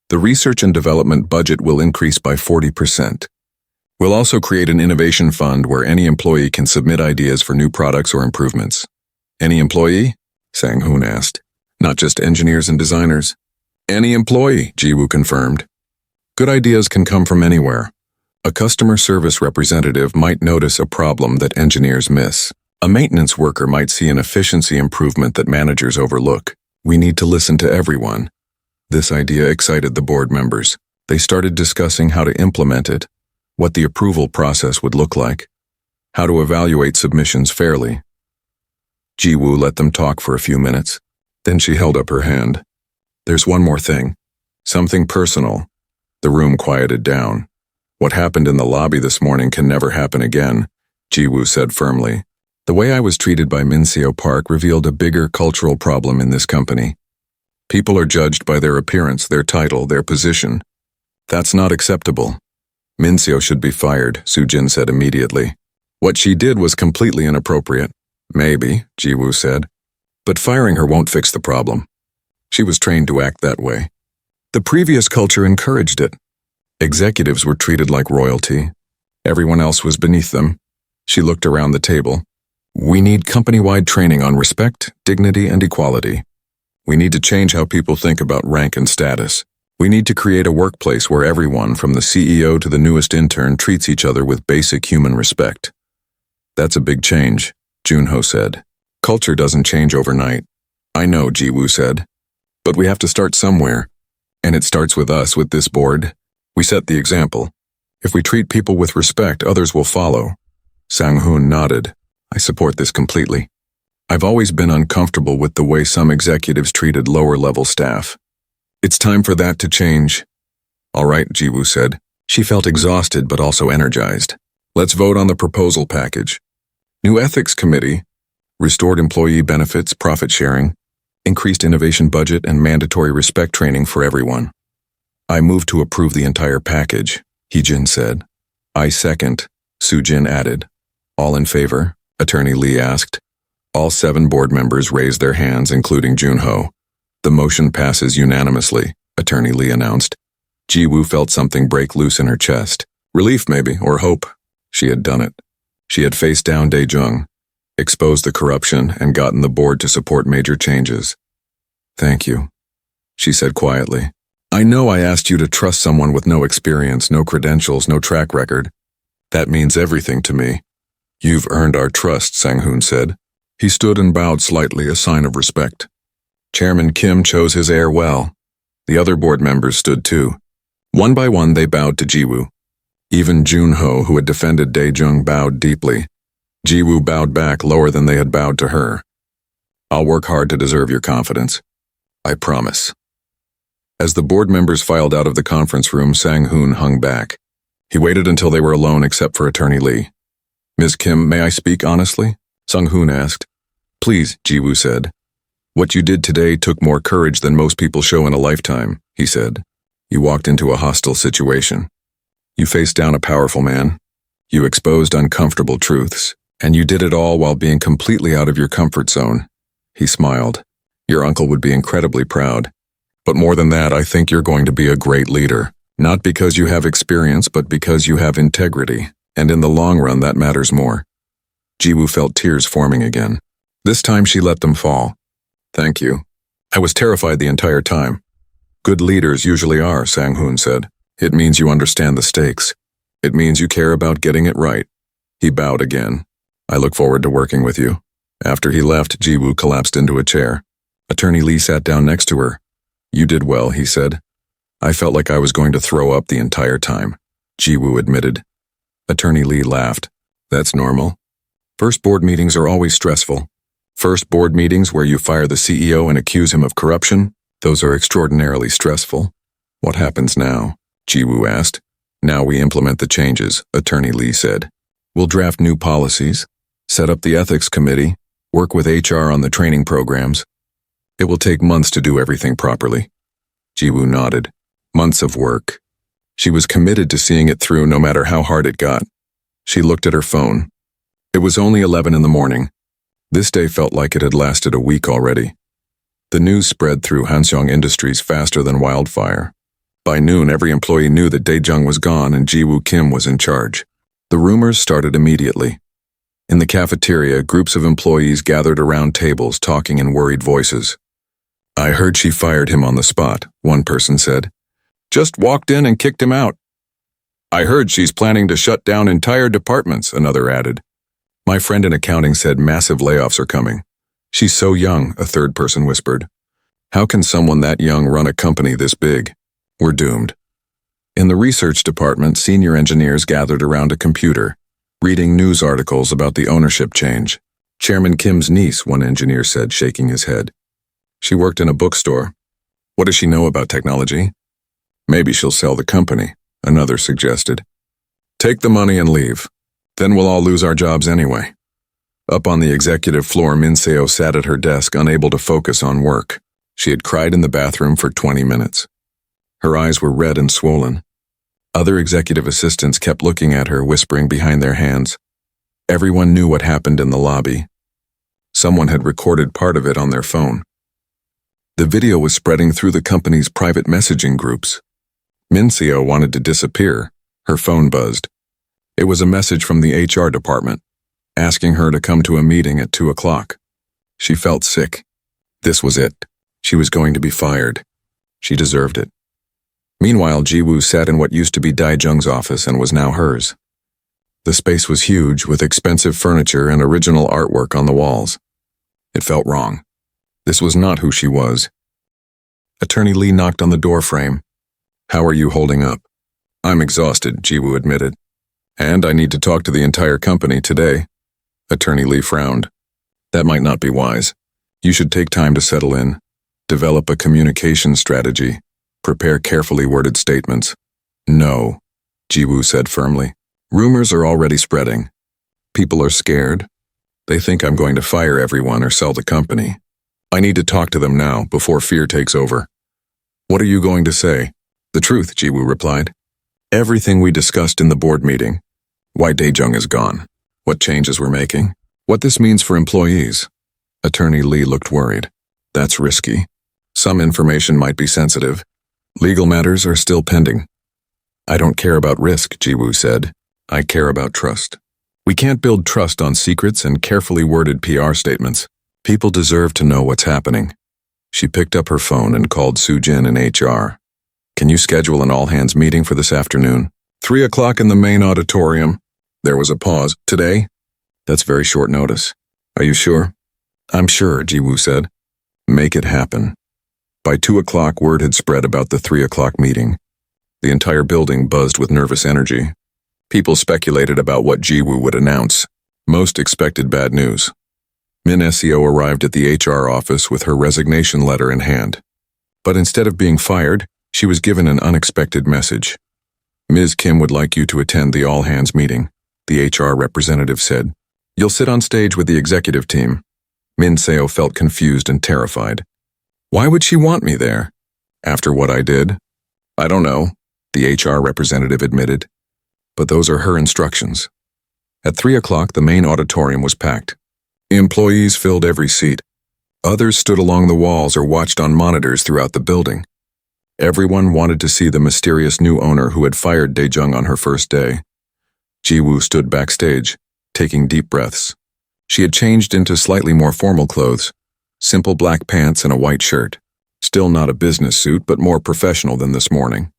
The research and development budget will increase by 40%. We'll also create an innovation fund where any employee can submit ideas for new products or improvements. Any employee? Sang-hoon asked. Not just engineers and designers. Any employee, Jiwoo confirmed. Good ideas can come from anywhere. A customer service representative might notice a problem that engineers miss. A maintenance worker might see an efficiency improvement that managers overlook. We need to listen to everyone. This idea excited the board members. They started discussing how to implement it, what the approval process would look like, how to evaluate submissions fairly. Jiwoo let them talk for a few minutes. Then she held up her hand. There's one more thing. Something personal. The room quieted down. What happened in the lobby this morning can never happen again, Jiwoo said firmly. The way I was treated by Minseo Park revealed a bigger cultural problem in this company. People are judged by their appearance, their title, their position. That's not acceptable. Minseo should be fired, Soo-jin said immediately. What she did was completely inappropriate. Maybe, Jiwoo said. But firing her won't fix the problem. She was trained to act that way. The previous culture encouraged it. Executives were treated like royalty. Everyone else was beneath them. She looked around the table. We need company-wide training on respect, dignity, and equality. We need to change how people think about rank and status. We need to create a workplace where everyone, from the CEO to the newest intern, treats each other with basic human respect. That's a big change, Junho said. Culture doesn't change overnight. I know, Jiwoo said. But we have to start somewhere. And it starts with us, with this board. We set the example. If we treat people with respect, others will follow. Sang-hoon nodded. I support this completely. I've always been uncomfortable with the way some executives treated lower-level staff. It's time for that to change. All right, Jiwoo said. She felt exhausted but also energized. Let's vote on the proposal package. New ethics committee, restored employee benefits, profit sharing, increased innovation budget, and mandatory respect training for everyone. I move to approve the entire package, Heejin said. I second, Soo-jin added. All in favor? Attorney Lee asked. All 7 board members raised their hands, including Junho. The motion passes unanimously, Attorney Lee announced. Jiwoo felt something break loose in her chest. Relief, maybe, or hope. She had done it. She had faced down Dae-jung, exposed the corruption, and gotten the board to support major changes. Thank you, she said quietly. I know I asked you to trust someone with no experience, no credentials, no track record. That means everything to me. You've earned our trust, Sang-hoon said. He stood and bowed slightly, a sign of respect. Chairman Kim chose his heir well. The other board members stood too. One by one they bowed to Jiwoo. Even Junho, who had defended Dae-jung, bowed deeply. Jiwoo bowed back lower than they had bowed to her. I'll work hard to deserve your confidence. I promise. As the board members filed out of the conference room, Sang-hoon hung back. He waited until they were alone except for Attorney Lee. Ms. Kim, may I speak honestly? Sang-hoon asked. Please, Jiwoo said. What you did today took more courage than most people show in a lifetime, he said. You walked into a hostile situation. You faced down a powerful man. You exposed uncomfortable truths, and you did it all while being completely out of your comfort zone. He smiled. Your uncle would be incredibly proud. But more than that, I think you're going to be a great leader. Not because you have experience, but because you have integrity, and in the long run that matters more. Jiwoo felt tears forming again. This time she let them fall. Thank you. I was terrified the entire time. Good leaders usually are, Sang-hoon said. It means you understand the stakes. It means you care about getting it right. He bowed again. I look forward to working with you. After he left, Jiwoo collapsed into a chair. Attorney Lee sat down next to her. You did well, he said. I felt like I was going to throw up the entire time, Jiwoo admitted. Attorney Lee laughed. That's normal. First board meetings are always stressful. First board meetings where you fire the CEO and accuse him of corruption, those are extraordinarily stressful. What happens now? Jiwoo asked. Now we implement the changes, Attorney Lee said. We'll draft new policies, set up the ethics committee, work with HR on the training programs. It will take months to do everything properly. Jiwoo nodded. Months of work. She was committed to seeing it through no matter how hard it got. She looked at her phone. It was only 11 in the morning. This day felt like it had lasted a week already. The news spread through Hansung Industries faster than wildfire. By noon, every employee knew that Dae-jung was gone and Jiwoo Kim was in charge. The rumors started immediately. In the cafeteria, groups of employees gathered around tables talking in worried voices. I heard she fired him on the spot, one person said. Just walked in and kicked him out. I heard she's planning to shut down entire departments, another added. My friend in accounting said massive layoffs are coming. She's so young, a third person whispered. How can someone that young run a company this big? We're doomed. In the research department, senior engineers gathered around a computer, reading news articles about the ownership change. Chairman Kim's niece, one engineer said, shaking his head. She worked in a bookstore. What does she know about technology? Maybe she'll sell the company, another suggested. Take the money and leave. Then we'll all lose our jobs anyway. Up on the executive floor, Min Seo sat at her desk, unable to focus on work. She had cried in the bathroom for 20 minutes. Her eyes were red and swollen. Other executive assistants kept looking at her, whispering behind their hands. Everyone knew what happened in the lobby. Someone had recorded part of it on their phone. The video was spreading through the company's private messaging groups. Min Seo wanted to disappear. Her phone buzzed. It was a message from the HR department, asking her to come to a meeting at 2 o'clock. She felt sick. This was it. She was going to be fired. She deserved it. Meanwhile, Jiwoo sat in what used to be Dae-jung's office and was now hers. The space was huge, with expensive furniture and original artwork on the walls. It felt wrong. This was not who she was. Attorney Lee knocked on the door frame. How are you holding up? I'm exhausted, Jiwoo admitted. And I need to talk to the entire company today. Attorney Lee frowned. That might not be wise. You should take time to settle in, develop a communication strategy, prepare carefully worded statements. No, Jiwoo said firmly. Rumors are already spreading. People are scared. They think I'm going to fire everyone or sell the company. I need to talk to them now, before fear takes over. What are you going to say? The truth, Jiwoo replied. Everything we discussed in the board meeting. Why Dae-jung is gone. What changes we're making. What this means for employees. Attorney Lee looked worried. That's risky. Some information might be sensitive. Legal matters are still pending. I don't care about risk, Jiwoo said. I care about trust. We can't build trust on secrets and carefully worded PR statements. People deserve to know what's happening. She picked up her phone and called Soo-jin in HR. Can you schedule an all-hands meeting for this afternoon? 3 o'clock in the main auditorium. There was a pause. Today? That's very short notice. Are you sure? I'm sure, Jiwoo said. Make it happen. By 2 o'clock, word had spread about the 3 o'clock meeting. The entire building buzzed with nervous energy. People speculated about what Jiwoo would announce. Most expected bad news. Min Seo arrived at the HR office with her resignation letter in hand. But instead of being fired, she was given an unexpected message. Ms. Kim would like you to attend the all-hands meeting, the HR representative said. You'll sit on stage with the executive team. Min Seo felt confused and terrified. Why would she want me there? After what I did? I don't know, the HR representative admitted. But those are her instructions. At 3 o'clock, the main auditorium was packed. Employees filled every seat. Others stood along the walls or watched on monitors throughout the building. Everyone wanted to see the mysterious new owner who had fired Dae-jung on her first day. Ji-woo stood backstage, taking deep breaths. She had changed into slightly more formal clothes, simple black pants and a white shirt. Still not a business suit, but more professional than this morning.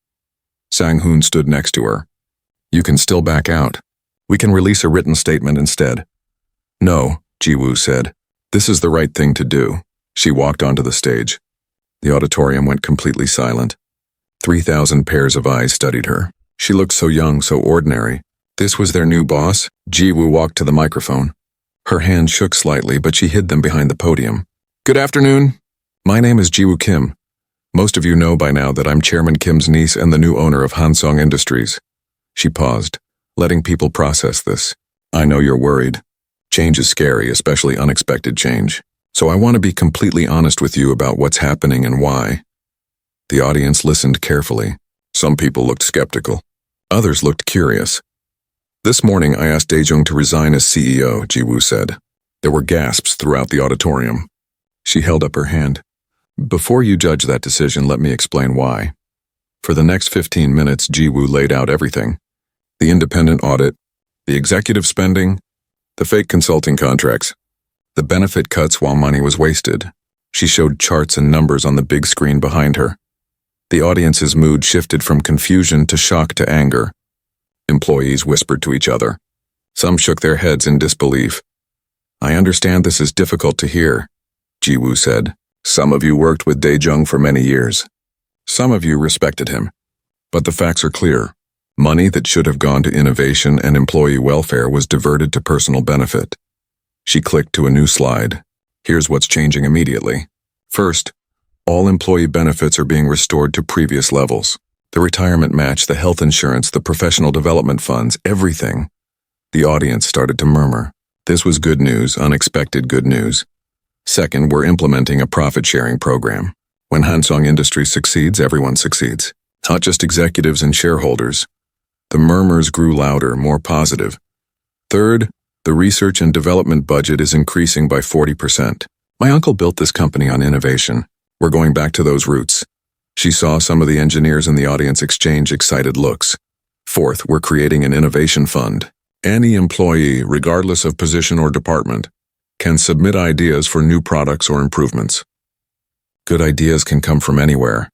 Sang-hoon stood next to her. You can still back out. We can release a written statement instead. No, Ji-woo said. This is the right thing to do. She walked onto the stage. The auditorium went completely silent. 3,000 pairs of eyes studied her. She looked so young, so ordinary. This was their new boss? Ji-woo walked to the microphone. Her hands shook slightly, but she hid them behind the podium. Good afternoon. My name is Ji-woo Kim. Most of you know by now that I'm Chairman Kim's niece and the new owner of Hansong Industries. She paused, letting people process this. I know you're worried. Change is scary, especially unexpected change. So I want to be completely honest with you about what's happening and why. The audience listened carefully. Some people looked skeptical. Others looked curious. This morning I asked Dae-jung to resign as CEO, Ji-woo said. There were gasps throughout the auditorium. She held up her hand. Before you judge that decision, let me explain why. For the next 15 minutes, Ji-woo laid out everything. The independent audit, the executive spending, the fake consulting contracts, the benefit cuts while money was wasted. She showed charts and numbers on the big screen behind her. The audience's mood shifted from confusion to shock to anger. Employees whispered to each other. Some shook their heads in disbelief. I understand this is difficult to hear, Ji-woo said. Some of you worked with Dae-jung for many years. Some of you respected him. But the facts are clear. Money that should have gone to innovation and employee welfare was diverted to personal benefit. She clicked to a new slide. Here's what's changing immediately. First, all employee benefits are being restored to previous levels. The retirement match, the health insurance, the professional development funds, everything. The audience started to murmur. This was good news, unexpected good news. Second, we're implementing a profit-sharing program. When Hansong Industries succeeds, everyone succeeds. Not just executives and shareholders. The murmurs grew louder, more positive. Third, the research and development budget is increasing by 40%. My uncle built this company on innovation. We're going back to those roots. She saw some of the engineers in the audience exchange excited looks. Fourth, we're creating an innovation fund. Any employee, regardless of position or department, can submit ideas for new products or improvements. Good ideas can come from anywhere.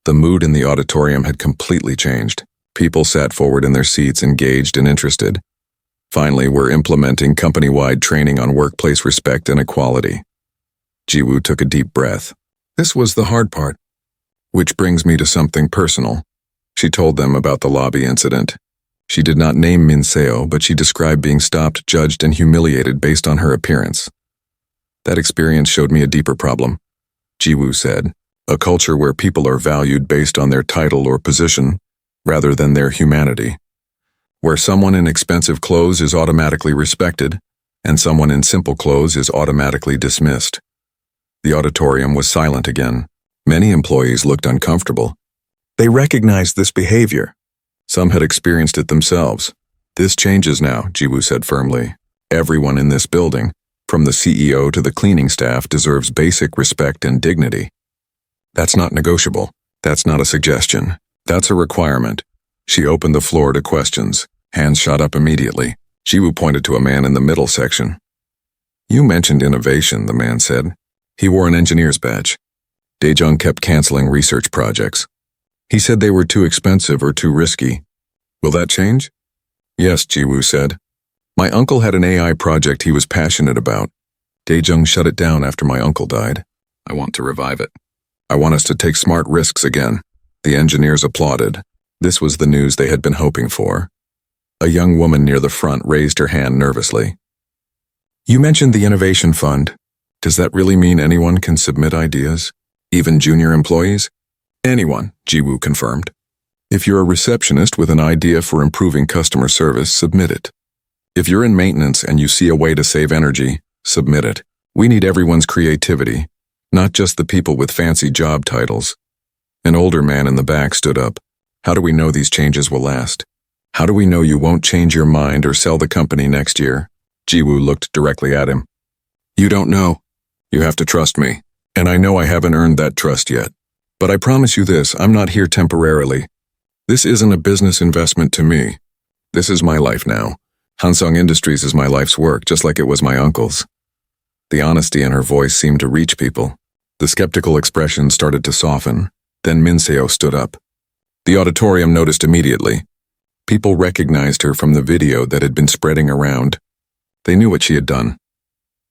The mood in the auditorium had completely changed. People sat forward in their seats, engaged and interested. Finally, we're implementing company-wide training on workplace respect and equality. Ji-woo took a deep breath. This was the hard part. Which brings me to something personal. She told them about the lobby incident. She did not name Min Seo, but she described being stopped, judged, and humiliated based on her appearance. That experience showed me a deeper problem, Ji-woo said. A culture where people are valued based on their title or position, rather than their humanity. Where someone in expensive clothes is automatically respected, and someone in simple clothes is automatically dismissed. The auditorium was silent again. Many employees looked uncomfortable. They recognized this behavior. Some had experienced it themselves. This changes now, Ji-woo said firmly. Everyone in this building, from the CEO to the cleaning staff, deserves basic respect and dignity. That's not negotiable. That's not a suggestion. That's a requirement. She opened the floor to questions. Hands shot up immediately. Ji-woo pointed to a man in the middle section. You mentioned innovation, the man said. He wore an engineer's badge. Dae-jung kept canceling research projects. He said they were too expensive or too risky. Will that change? Yes, Ji-woo said. My uncle had an AI project he was passionate about. Dae-jung shut it down after my uncle died. I want to revive it. I want us to take smart risks again. The engineers applauded. This was the news they had been hoping for. A young woman near the front raised her hand nervously. You mentioned the Innovation Fund. Does that really mean anyone can submit ideas? Even junior employees? Anyone, Ji-woo confirmed. If you're a receptionist with an idea for improving customer service, submit it. If you're in maintenance and you see a way to save energy, submit it. We need everyone's creativity, not just the people with fancy job titles. An older man in the back stood up. How do we know these changes will last? How do we know you won't change your mind or sell the company next year? Jiwoo looked directly at him. You don't know. You have to trust me. And I know I haven't earned that trust yet. But I promise you this, I'm not here temporarily. This isn't a business investment to me. This is my life now. Hansung Industries is my life's work, just like it was my uncle's. The honesty in her voice seemed to reach people. The skeptical expression started to soften. Then Minseo stood up. The auditorium noticed immediately. People recognized her from the video that had been spreading around. They knew what she had done.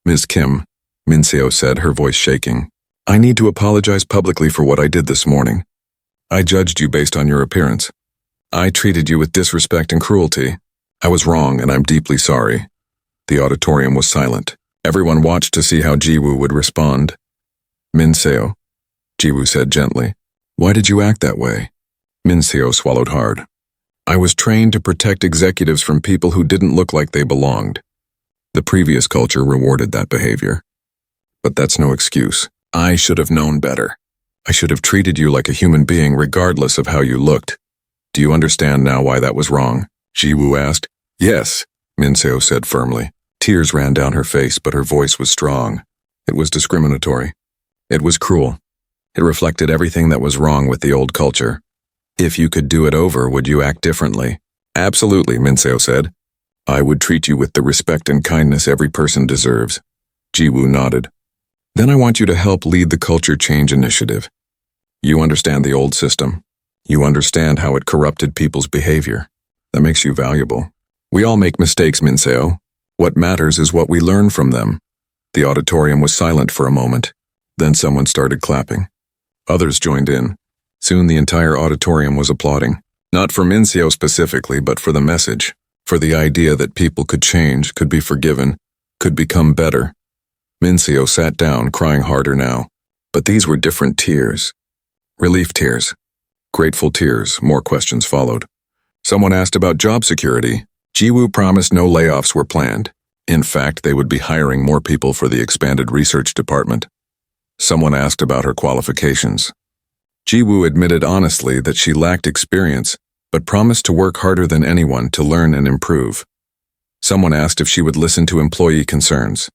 Ms. Kim, Minseo said, her voice shaking. I need to apologize publicly for what I did this morning. I judged you based on your appearance. I treated you with disrespect and cruelty. I was wrong and I'm deeply sorry. The auditorium was silent. Everyone watched to see how Jiwoo would respond. Minseo, Jiwoo said gently. Why did you act that way? Minseo swallowed hard. I was trained to protect executives from people who didn't look like they belonged. The previous culture rewarded that behavior. But that's no excuse. I should have known better. I should have treated you like a human being regardless of how you looked. Do you understand now why that was wrong? Jiwoo asked. Yes, Minseo said firmly. Tears ran down her face, but her voice was strong. It was discriminatory. It was cruel. It reflected everything that was wrong with the old culture. If you could do it over, would you act differently? Absolutely, Minseo said. I would treat you with the respect and kindness every person deserves. Jiwoo nodded. Then I want you to help lead the culture change initiative. You understand the old system. You understand how it corrupted people's behavior. That makes you valuable. We all make mistakes, Minseo. What matters is what we learn from them. The auditorium was silent for a moment. Then someone started clapping. Others joined in. Soon the entire auditorium was applauding. Not for Minseo specifically, but for the message. For the idea that people could change, could be forgiven, could become better. Minseo sat down, crying harder now. But these were different tears. Relief tears. Grateful tears. More questions followed. Someone asked about job security. Jiwoo promised no layoffs were planned. In fact, they would be hiring more people for the expanded research department. Someone asked about her qualifications. Jiwoo admitted honestly that she lacked experience, but promised to work harder than anyone to learn and improve. Someone asked if she would listen to employee concerns.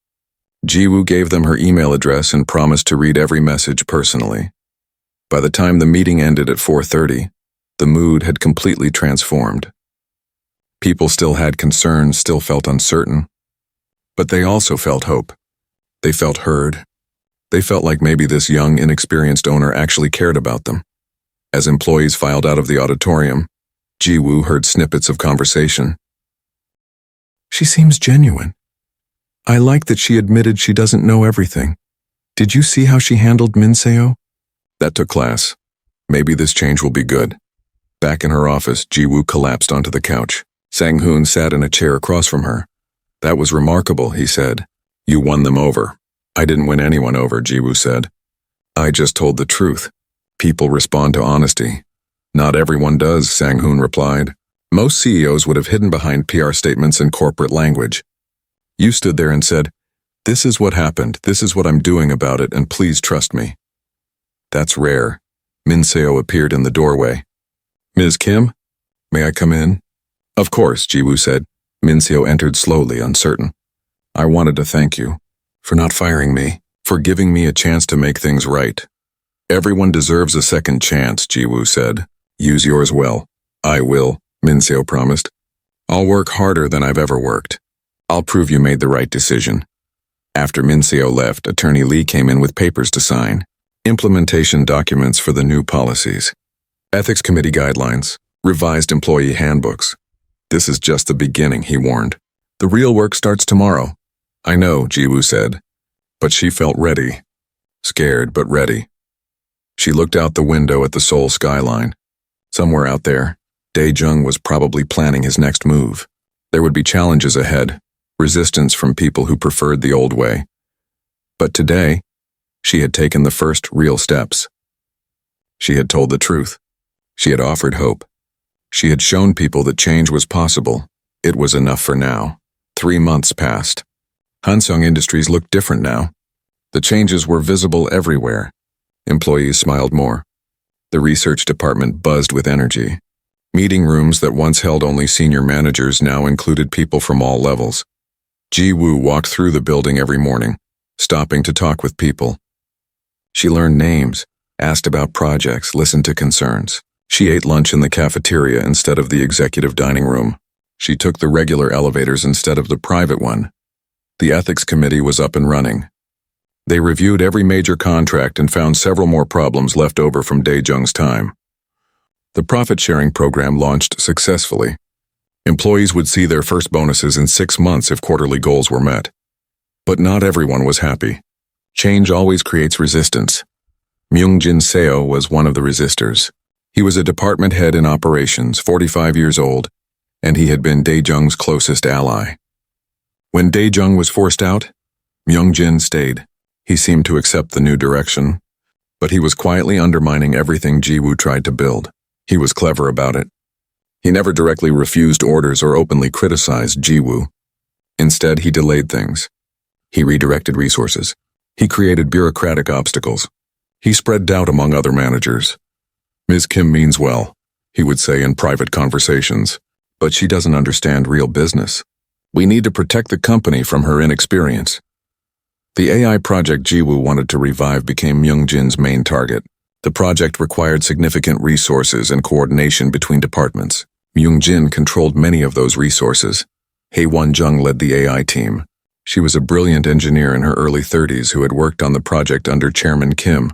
Jiwoo gave them her email address and promised to read every message personally. By the time the meeting ended at 4:30, the mood had completely transformed. People still had concerns, still felt uncertain. But they also felt hope. They felt heard. They felt like maybe this young, inexperienced owner actually cared about them. As employees filed out of the auditorium, Jiwoo heard snippets of conversation. She seems genuine. I like that she admitted she doesn't know everything. Did you see how she handled Minseo? That took class. Maybe this change will be good. Back in her office, Jiwoo collapsed onto the couch. Sang-hoon sat in a chair across from her. That was remarkable, he said. You won them over. I didn't win anyone over, Jiwoo said. I just told the truth. People respond to honesty. Not everyone does, Sang-hoon replied. Most CEOs would have hidden behind PR statements and corporate language. You stood there and said, this is what happened, this is what I'm doing about it, and please trust me. That's rare. Minseo appeared in the doorway. Ms. Kim, may I come in? Of course, Jiwoo said. Minseo entered slowly, uncertain. I wanted to thank you for not firing me, for giving me a chance to make things right. Everyone deserves a second chance, Jiwoo said. Use yours well. I will, Minseo promised. I'll work harder than I've ever worked. I'll prove you made the right decision. After Minseo left, Attorney Lee came in with papers to sign. Implementation documents for the new policies. Ethics Committee guidelines. Revised employee handbooks. This is just the beginning, he warned. The real work starts tomorrow. I know, Jiwoo said. But she felt ready. Scared, but ready. She looked out the window at the Seoul skyline. Somewhere out there, Dae-jung was probably planning his next move. There would be challenges ahead, resistance from people who preferred the old way. But today, she had taken the first real steps. She had told the truth. She had offered hope. She had shown people that change was possible. It was enough for now. 3 months passed. Hansung Industries looked different now. The changes were visible everywhere. Employees smiled more. The research department buzzed with energy. Meeting rooms that once held only senior managers now included people from all levels. Ji-woo walked through the building every morning, stopping to talk with people. She learned names, asked about projects, listened to concerns. She ate lunch in the cafeteria instead of the executive dining room. She took the regular elevators instead of the private one. The ethics committee was up and running. They reviewed every major contract and found several more problems left over from Dae-jung's time. The profit-sharing program launched successfully. Employees would see their first bonuses in 6 months if quarterly goals were met. But not everyone was happy. Change always creates resistance. Myung-jin Seo was one of the resistors. He was a department head in operations, 45 years old, and he had been Dae-jung's closest ally. When Dae-jung was forced out, Myung-jin stayed. He seemed to accept the new direction, but he was quietly undermining everything Ji-woo tried to build. He was clever about it. He never directly refused orders or openly criticized Ji-woo. Instead, he delayed things. He redirected resources. He created bureaucratic obstacles. He spread doubt among other managers. Ms. Kim means well, he would say in private conversations, but she doesn't understand real business. We need to protect the company from her inexperience. The AI project Ji-woo wanted to revive became Myung-jin's main target. The project required significant resources and coordination between departments. Myung-jin controlled many of those resources. Hae-won-jung led the AI team. She was a brilliant engineer in her early 30s who had worked on the project under Chairman Kim.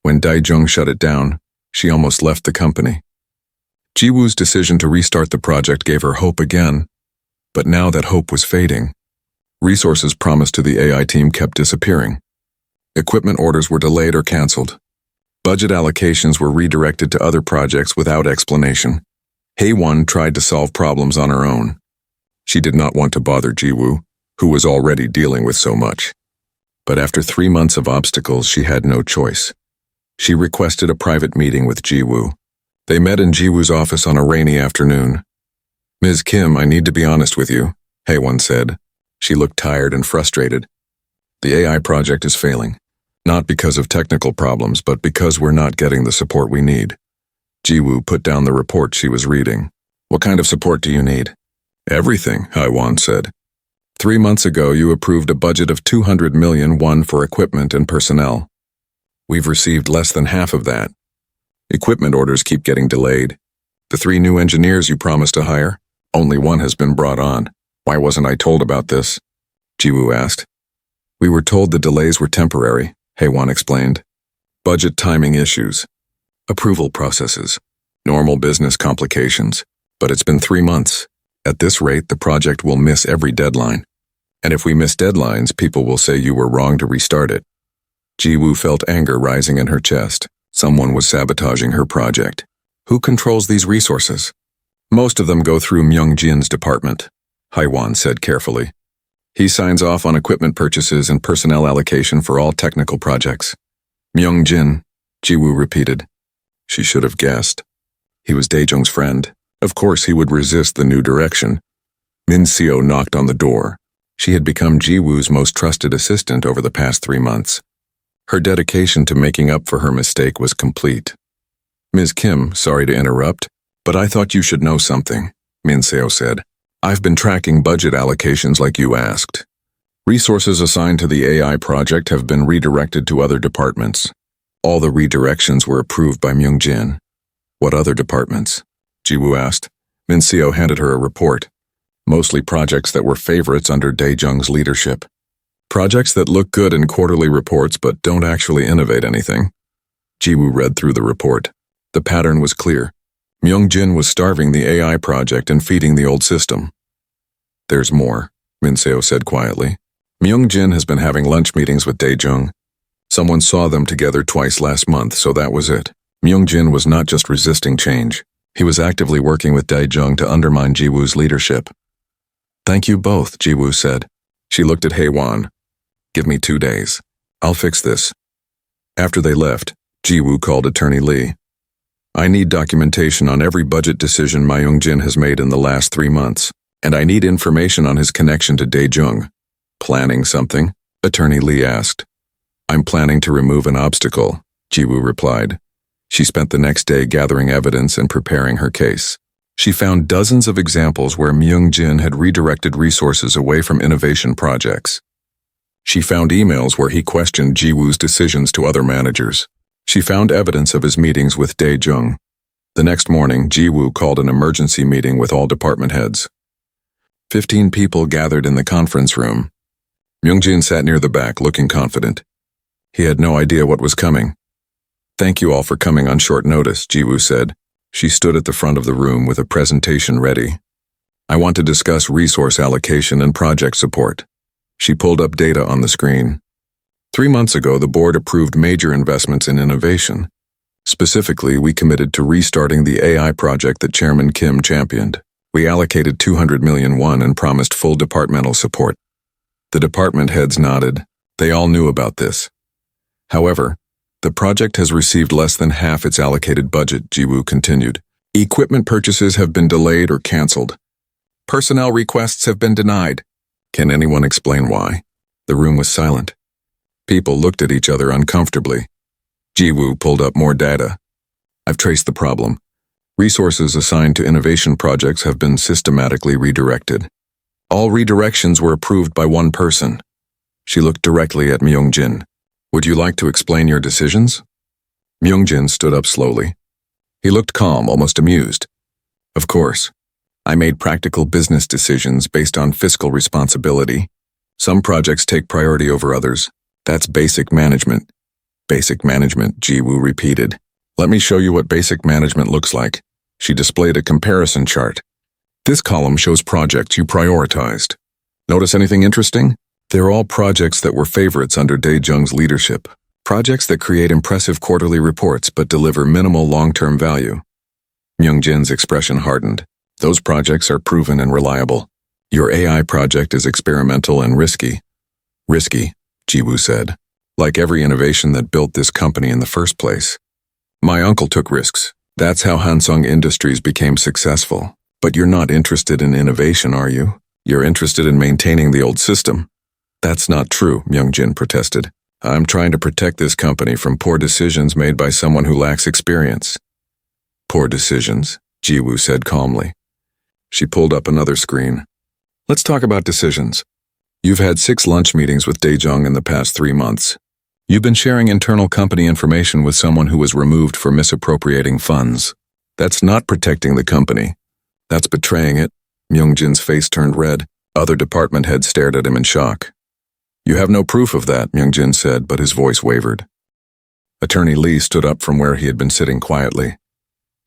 When Dae-jung shut it down, she almost left the company. Ji-woo's decision to restart the project gave her hope again, but now that hope was fading. Resources promised to the AI team kept disappearing. Equipment orders were delayed or canceled. Budget allocations were redirected to other projects without explanation. Hae-won tried to solve problems on her own. She did not want to bother Ji-woo, who was already dealing with so much. But after 3 months of obstacles, she had no choice. She requested a private meeting with Ji-woo. They met in Ji-woo's office on a rainy afternoon. "Ms. Kim, I need to be honest with you," Hae-won said. She looked tired and frustrated. "The AI project is failing. Not because of technical problems, but because we're not getting the support we need." Ji-woo put down the report she was reading. "What kind of support do you need?" "Everything," Hae-won said. 3 months ago, you approved a budget of 200 million won for equipment and personnel. We've received less than half of that. Equipment orders keep getting delayed. The 3 new engineers you promised to hire, only 1 has been brought on. Why wasn't I told about this?" Ji-woo asked. "We were told the delays were temporary," Hae-won explained. "Budget timing issues. Approval processes. Normal business complications. But it's been 3 months. At this rate, the project will miss every deadline. And if we miss deadlines, people will say you were wrong to restart it." Ji-woo felt anger rising in her chest. Someone was sabotaging her project. Who controls these resources? "Most of them go through Myung-jin's department," Hae-won said carefully. "He signs off on equipment purchases and personnel allocation for all technical projects." "Myung-jin," Ji-woo repeated. She should have guessed. He was Dae-jung's friend. Of course he would resist the new direction. Min Seo knocked on the door. She had become Ji-woo's most trusted assistant over the past 3 months. Her dedication to making up for her mistake was complete. "Ms. Kim, sorry to interrupt, but I thought you should know something," Min Seo said. "I've been tracking budget allocations like you asked. Resources assigned to the AI project have been redirected to other departments. All the redirections were approved by Myung-jin." "What other departments?" Ji-woo asked. Min Seo handed her a report. Mostly projects that were favorites under Dae-jung's leadership. Projects that look good in quarterly reports but don't actually innovate anything. Ji-woo read through the report. The pattern was clear. Myung-jin was starving the AI project and feeding the old system. "There's more," Min Seo said quietly. "Myung-jin has been having lunch meetings with Dae-jung. Someone saw them together twice last month, so that was it. Myung-jin was not just resisting change. He was actively working with Dae-jung to undermine Ji-woo's leadership." "Thank you both," Ji-woo said. She looked at Hae-won. "Give me 2 days. I'll fix this." After they left, Ji-woo called Attorney Lee. "I need documentation on every budget decision Myung-jin has made in the last 3 months, and I need information on his connection to Dae-jung." "Planning something?" Attorney Lee asked. I'm planning to remove an obstacle, Jiwoo replied. She spent the next day gathering evidence and preparing her case. She found dozens of examples where Myung-jin had redirected resources away from innovation projects. She found emails where he questioned Jiwoo's decisions to other managers. She found evidence of his meetings with Dae-jung. The next morning, Jiwoo called an emergency meeting with all department heads. 15 people gathered in the conference room. Myung-jin sat near the back, looking confident. He had no idea what was coming. Thank you all for coming on short notice, Jiwoo said. She stood at the front of the room with a presentation ready. I want to discuss resource allocation and project support. She pulled up data on the screen. 3 months ago, the board approved major investments in innovation. Specifically, we committed to restarting the AI project that Chairman Kim championed. We allocated 200 million won and promised full departmental support. The department heads nodded. They all knew about this. However, the project has received less than half its allocated budget, Jiwoo continued. Equipment purchases have been delayed or canceled. Personnel requests have been denied. Can anyone explain why? The room was silent. People looked at each other uncomfortably. Jiwoo pulled up more data. I've traced the problem. Resources assigned to innovation projects have been systematically redirected. All redirections were approved by one person. She looked directly at Myung-jin. Would you like to explain your decisions? Myung-jin stood up slowly. He looked calm, almost amused. Of course. I made practical business decisions based on fiscal responsibility. Some projects take priority over others. That's basic management. Basic management, Jiwoo repeated. Let me show you what basic management looks like. She displayed a comparison chart. This column shows projects you prioritized. Notice anything interesting? They're all projects that were favorites under Dae-jung's leadership. Projects that create impressive quarterly reports but deliver minimal long-term value. Myung-jin's expression hardened. Those projects are proven and reliable. Your AI project is experimental and risky. Risky, Jiwoo said. Like every innovation that built this company in the first place. My uncle took risks. That's how Hansung Industries became successful. But you're not interested in innovation, are you? You're interested in maintaining the old system. That's not true, Myung-jin protested. I'm trying to protect this company from poor decisions made by someone who lacks experience. Poor decisions, Jiwoo said calmly. She pulled up another screen. Let's talk about decisions. You've had 6 lunch meetings with Dae-jung in the past 3 months. You've been sharing internal company information with someone who was removed for misappropriating funds. That's not protecting the company. That's betraying it. Myung-jin's face turned red. Other department heads stared at him in shock. You have no proof of that, Myung-jin said, but his voice wavered. Attorney Lee stood up from where he had been sitting quietly.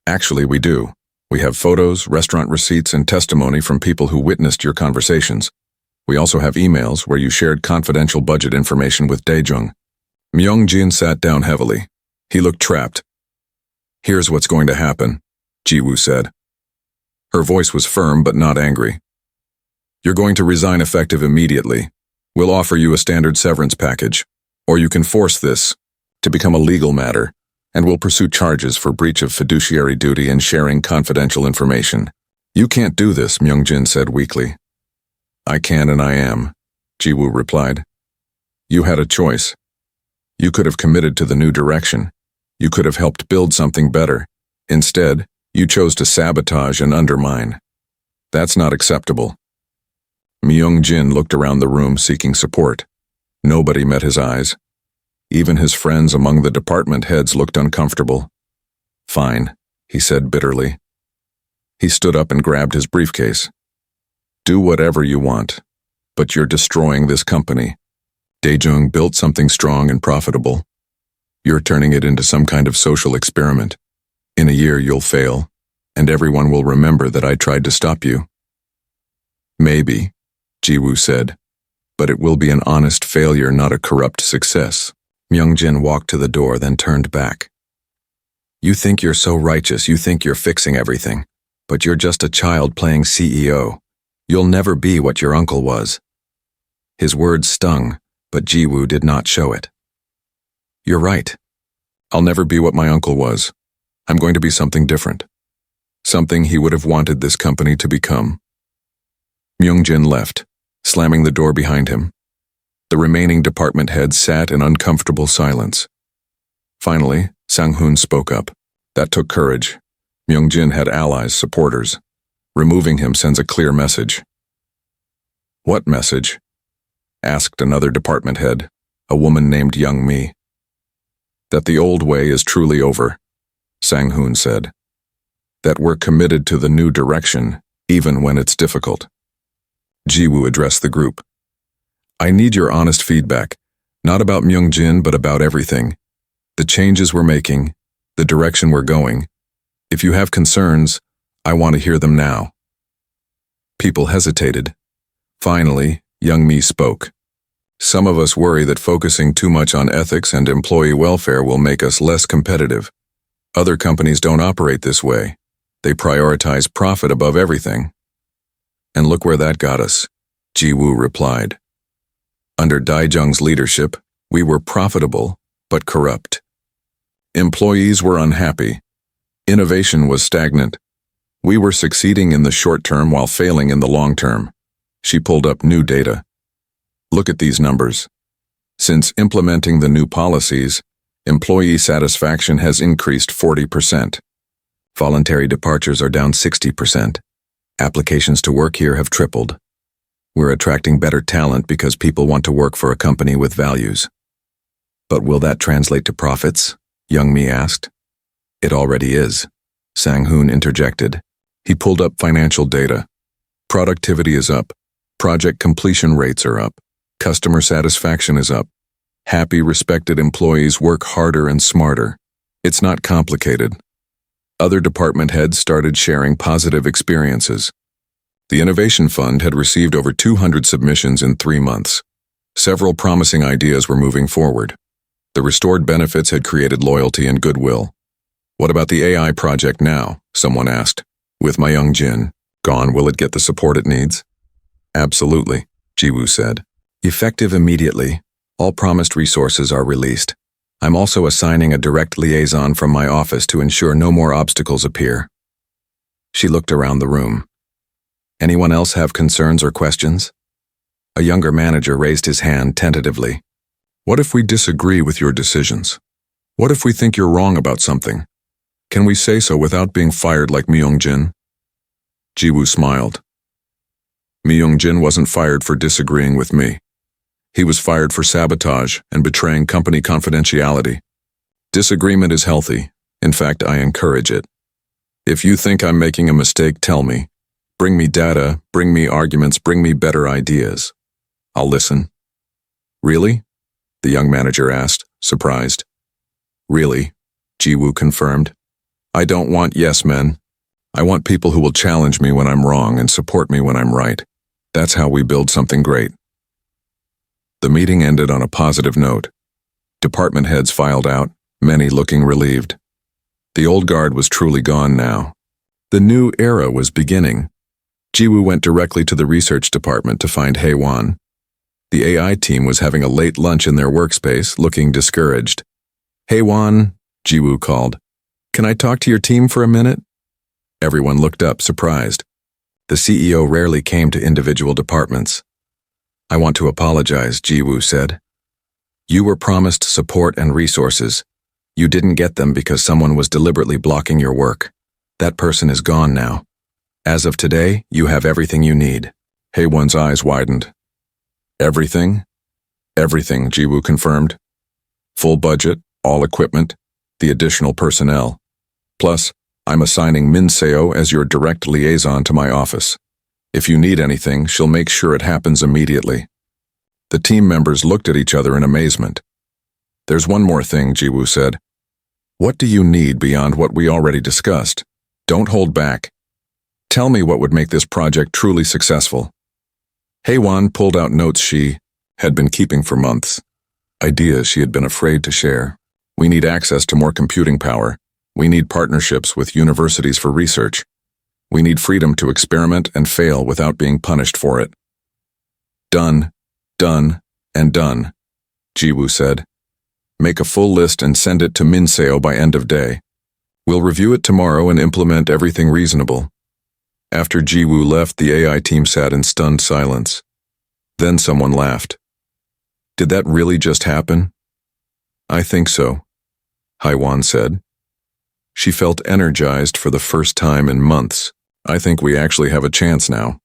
Actually, we do. We have photos, restaurant receipts, and testimony from people who witnessed your conversations. We also have emails where you shared confidential budget information with Dae-jung. Myung-jin sat down heavily. He looked trapped. Here's what's going to happen, Jiwoo said. Her voice was firm but not angry. You're going to resign effective immediately. We'll offer you a standard severance package, or you can force this to become a legal matter, and we'll pursue charges for breach of fiduciary duty and sharing confidential information. You can't do this, Myung-jin said weakly. I can and I am, Jiwoo replied. You had a choice. You could have committed to the new direction. You could have helped build something better. Instead, you chose to sabotage and undermine. That's not acceptable. Myung-jin looked around the room seeking support. Nobody met his eyes. Even his friends among the department heads looked uncomfortable. Fine, he said bitterly. He stood up and grabbed his briefcase. Do whatever you want, but you're destroying this company. Dae-jung built something strong and profitable. You're turning it into some kind of social experiment. In a year you'll fail, and everyone will remember that I tried to stop you. Maybe, Jiwoo said, but it will be an honest failure, not a corrupt success. Myung-jin walked to the door, then turned back. You think you're so righteous, you think you're fixing everything, but you're just a child playing CEO. You'll never be what your uncle was. His words stung, but Jiwoo did not show it. You're right. I'll never be what my uncle was. I'm going to be something different. Something he would have wanted this company to become. Myung-jin left, slamming the door behind him. The remaining department heads sat in uncomfortable silence. Finally, Sang-hoon spoke up. That took courage. Myung-jin had allies, supporters. Removing him sends a clear message. What message? Asked another department head, a woman named Young-mi. That the old way is truly over, Sang-hoon said. That we're committed to the new direction, even when it's difficult. Ji-woo addressed the group. I need your honest feedback, not about Myung-jin but about everything. The changes we're making, the direction we're going. If you have concerns, I want to hear them now. People hesitated. Finally, Young-mi spoke. Some of us worry that focusing too much on ethics and employee welfare will make us less competitive. Other companies don't operate this way. They prioritize profit above everything. And look where that got us, Ji-woo replied. Under Daijung's leadership, we were profitable, but corrupt. Employees were unhappy. Innovation was stagnant. We were succeeding in the short term while failing in the long term. She pulled up new data. Look at these numbers. Since implementing the new policies, employee satisfaction has increased 40%. Voluntary departures are down 60%. Applications to work here have tripled. We're attracting better talent because people want to work for a company with values. But will that translate to profits? Young-mi asked. It already is, Sang-hoon interjected. He pulled up financial data. Productivity is up. Project completion rates are up. Customer satisfaction is up. Happy, respected employees work harder and smarter. It's not complicated. Other department heads started sharing positive experiences. The Innovation Fund had received over 200 submissions in 3 months. Several promising ideas were moving forward. The restored benefits had created loyalty and goodwill. What about the AI project now? Someone asked. With Myung-jin gone, will it get the support it needs? Absolutely, Ji-woo said. Effective immediately, all promised resources are released. I'm also assigning a direct liaison from my office to ensure no more obstacles appear. She looked around the room. Anyone else have concerns or questions? A younger manager raised his hand tentatively. What if we disagree with your decisions? What if we think you're wrong about something? Can we say so without being fired like Myung-jin? Ji-woo smiled. Myung-jin wasn't fired for disagreeing with me. He was fired for sabotage and betraying company confidentiality. Disagreement is healthy. In fact, I encourage it. If you think I'm making a mistake, tell me. Bring me data, bring me arguments, bring me better ideas. I'll listen. Really? The young manager asked, surprised. Really, Ji-woo confirmed. I don't want yes men. I want people who will challenge me when I'm wrong and support me when I'm right. That's how we build something great. The meeting ended on a positive note. Department heads filed out, many looking relieved. The old guard was truly gone now. The new era was beginning. Ji-woo went directly to the research department to find Hae-won. The AI team was having a late lunch in their workspace, looking discouraged. Hae-won, Ji-woo called. Can I talk to your team for a minute? Everyone looked up, surprised. The CEO rarely came to individual departments. I want to apologize, Ji-woo said. You were promised support and resources. You didn't get them because someone was deliberately blocking your work. That person is gone now. As of today, you have everything you need. Hae-won's eyes widened. Everything? Everything, Ji-woo confirmed. Full budget, all equipment, the additional personnel. Plus, I'm assigning Min Seo as your direct liaison to my office. If you need anything, she'll make sure it happens immediately. The team members looked at each other in amazement. There's one more thing, Ji-woo said. What do you need beyond what we already discussed? Don't hold back. Tell me what would make this project truly successful. Hae-won pulled out notes she had been keeping for months. Ideas she had been afraid to share. We need access to more computing power. We need partnerships with universities for research. We need freedom to experiment and fail without being punished for it. Done, and done, Ji-woo said. Make a full list and send it to Min Seo by end of day. We'll review it tomorrow and implement everything reasonable. After Ji-woo left, the AI team sat in stunned silence. Then someone laughed. Did that really just happen? I think so, Haiwan said. She felt energized for the first time in months. I think we actually have a chance now.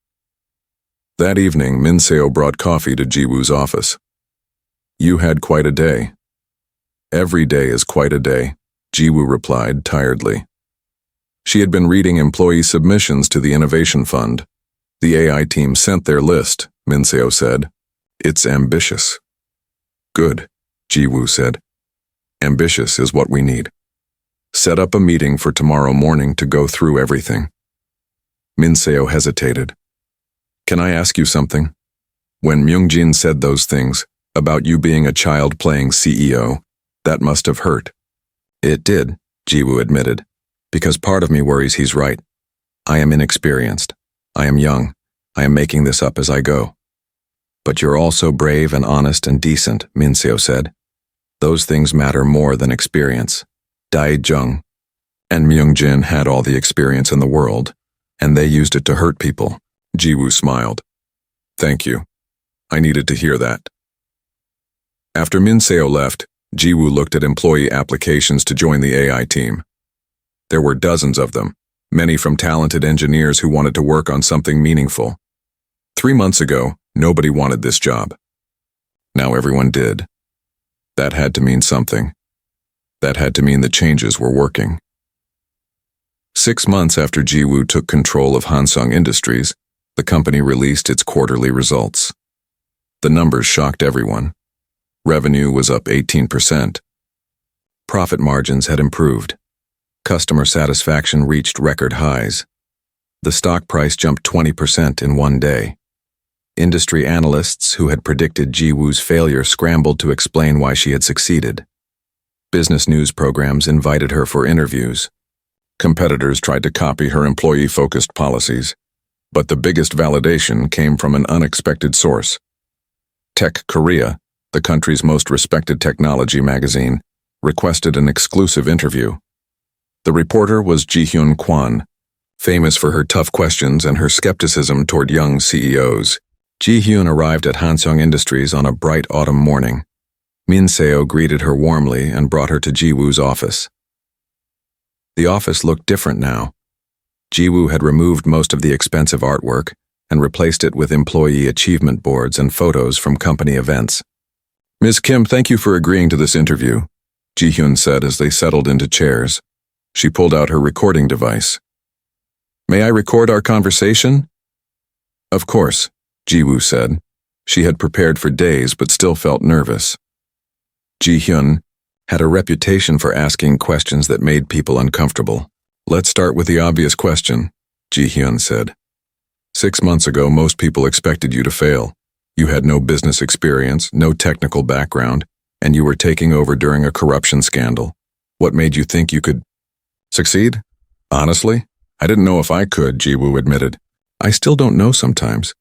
That evening, Minseo brought coffee to Jiwoo's office. You had quite a day. Every day is quite a day, Jiwoo replied tiredly. She had been reading employee submissions to the Innovation Fund. The AI team sent their list, Minseo said. It's ambitious. Good, Jiwoo said. Ambitious is what we need. Set up a meeting for tomorrow morning to go through everything. Minseo hesitated. Can I ask you something? When Myungjin said those things, about you being a child playing CEO, that must have hurt. It did, Jiwoo admitted, because part of me worries he's right. I am inexperienced. I am young. I am making this up as I go. But you're also brave and honest and decent, Minseo said. Those things matter more than experience. Dae-jung and Myungjin had all the experience in the world, and they used it to hurt people. Jiwoo smiled. Thank you. I needed to hear that. After Minseo left, Jiwoo looked at employee applications to join the AI team. There were dozens of them, many from talented engineers who wanted to work on something meaningful. 3 months ago, nobody wanted this job. Now everyone did. That had to mean something. That had to mean the changes were working. 6 months after Jiwoo took control of Hansung Industries, the company released its quarterly results. The numbers shocked everyone. Revenue was up 18%. Profit margins had improved. Customer satisfaction reached record highs. The stock price jumped 20% in one day. Industry analysts who had predicted Jiwoo's failure scrambled to explain why she had succeeded. Business news programs invited her for interviews. Competitors tried to copy her employee-focused policies, but the biggest validation came from an unexpected source. Tech Korea, the country's most respected technology magazine, requested an exclusive interview. The reporter was Ji-hyun Kwon, famous for her tough questions and her skepticism toward young CEOs. Ji-hyun arrived at Hansung Industries on a bright autumn morning. Minseo greeted her warmly and brought her to Jiwoo's office. The office looked different now. Jiwoo had removed most of the expensive artwork and replaced it with employee achievement boards and photos from company events. Ms. Kim, thank you for agreeing to this interview, Ji-hyun said as they settled into chairs. She pulled out her recording device. May I record our conversation? Of course, Jiwoo said. She had prepared for days but still felt nervous. Ji-hyun had a reputation for asking questions that made people uncomfortable. Let's start with the obvious question, Ji-hyun said. 6 months ago, most people expected you to fail. You had no business experience, no technical background, and you were taking over during a corruption scandal. What made you think you could succeed? Honestly, I didn't know if I could, Jiwoo admitted. I still don't know sometimes,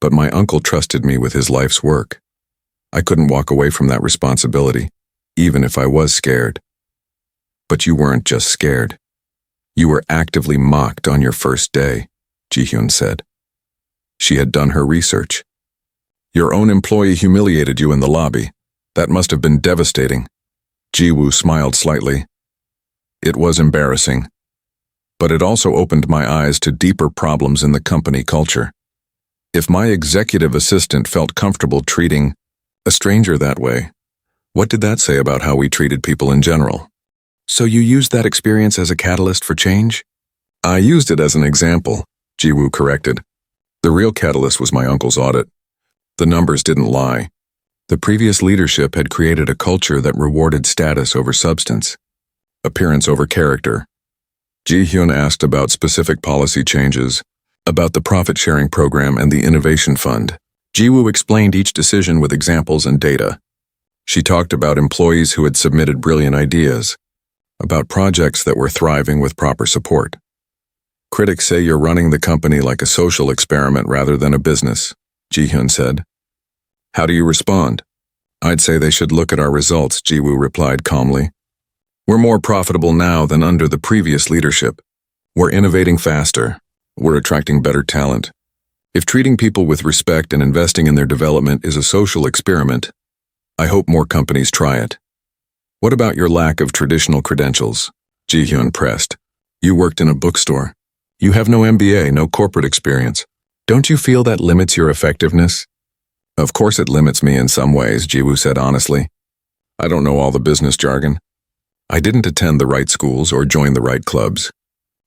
but my uncle trusted me with his life's work. I couldn't walk away from that responsibility, even if I was scared. But you weren't just scared. You were actively mocked on your first day, Ji-hyun said. She had done her research. Your own employee humiliated you in the lobby. That must have been devastating. Jiwoo smiled slightly. It was embarrassing. But it also opened my eyes to deeper problems in the company culture. If my executive assistant felt comfortable treating a stranger that way, what did that say about how we treated people in general? So you used that experience as a catalyst for change? I used it as an example, Jiwoo corrected. The real catalyst was my uncle's audit. The numbers didn't lie. The previous leadership had created a culture that rewarded status over substance, appearance over character. Ji-hyun asked about specific policy changes, about the profit-sharing program and the Innovation Fund. Jiwoo explained each decision with examples and data. She talked about employees who had submitted brilliant ideas, about projects that were thriving with proper support. Critics say you're running the company like a social experiment rather than a business, Ji-hyun said. How do you respond? I'd say they should look at our results, Jiwoo replied calmly. We're more profitable now than under the previous leadership. We're innovating faster. We're attracting better talent. If treating people with respect and investing in their development is a social experiment, I hope more companies try it. What about your lack of traditional credentials? Ji-hyun pressed. You worked in a bookstore. You have no MBA, no corporate experience. Don't you feel that limits your effectiveness? Of course it limits me in some ways, Ji-woo said honestly. I don't know all the business jargon. I didn't attend the right schools or join the right clubs.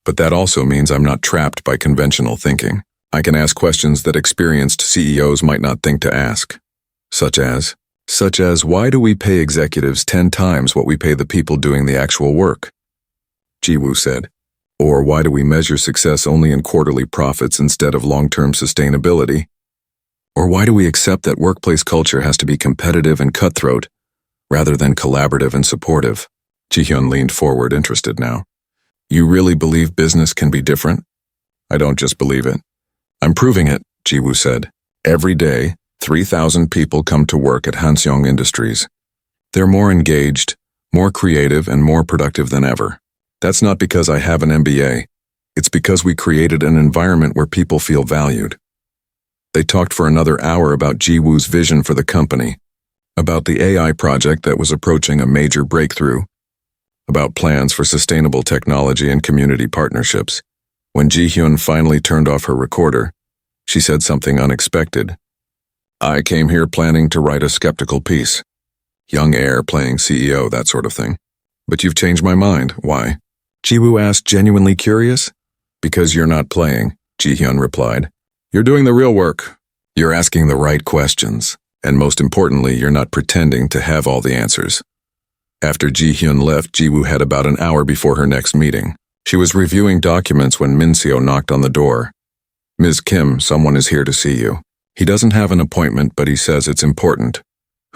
But that also means I'm not trapped by conventional thinking. I can ask questions that experienced CEOs might not think to ask. Such as, why do we pay executives 10 times what we pay the people doing the actual work? Ji-woo said. Or why do we measure success only in quarterly profits instead of long-term sustainability? Or why do we accept that workplace culture has to be competitive and cutthroat, rather than collaborative and supportive? Ji-hyun leaned forward, interested now. You really believe business can be different? I don't just believe it. I'm proving it, Ji-woo said. Every day, 3,000 people come to work at Hansung Industries. They're more engaged, more creative, and more productive than ever. That's not because I have an MBA. It's because we created an environment where people feel valued. They talked for another hour about Ji-woo's vision for the company, about the AI project that was approaching a major breakthrough, about plans for sustainable technology and community partnerships. When Ji-hyun finally turned off her recorder, she said something unexpected. I came here planning to write a skeptical piece. Young heir playing CEO, that sort of thing. But you've changed my mind. Why? Ji-woo asked, genuinely curious. Because you're not playing, Ji-hyun replied. You're doing the real work. You're asking the right questions. And most importantly, you're not pretending to have all the answers. After Ji-hyun left, Ji-woo had about an hour before her next meeting. She was reviewing documents when Min-seo knocked on the door. Ms. Kim, someone is here to see you. He doesn't have an appointment, but he says it's important.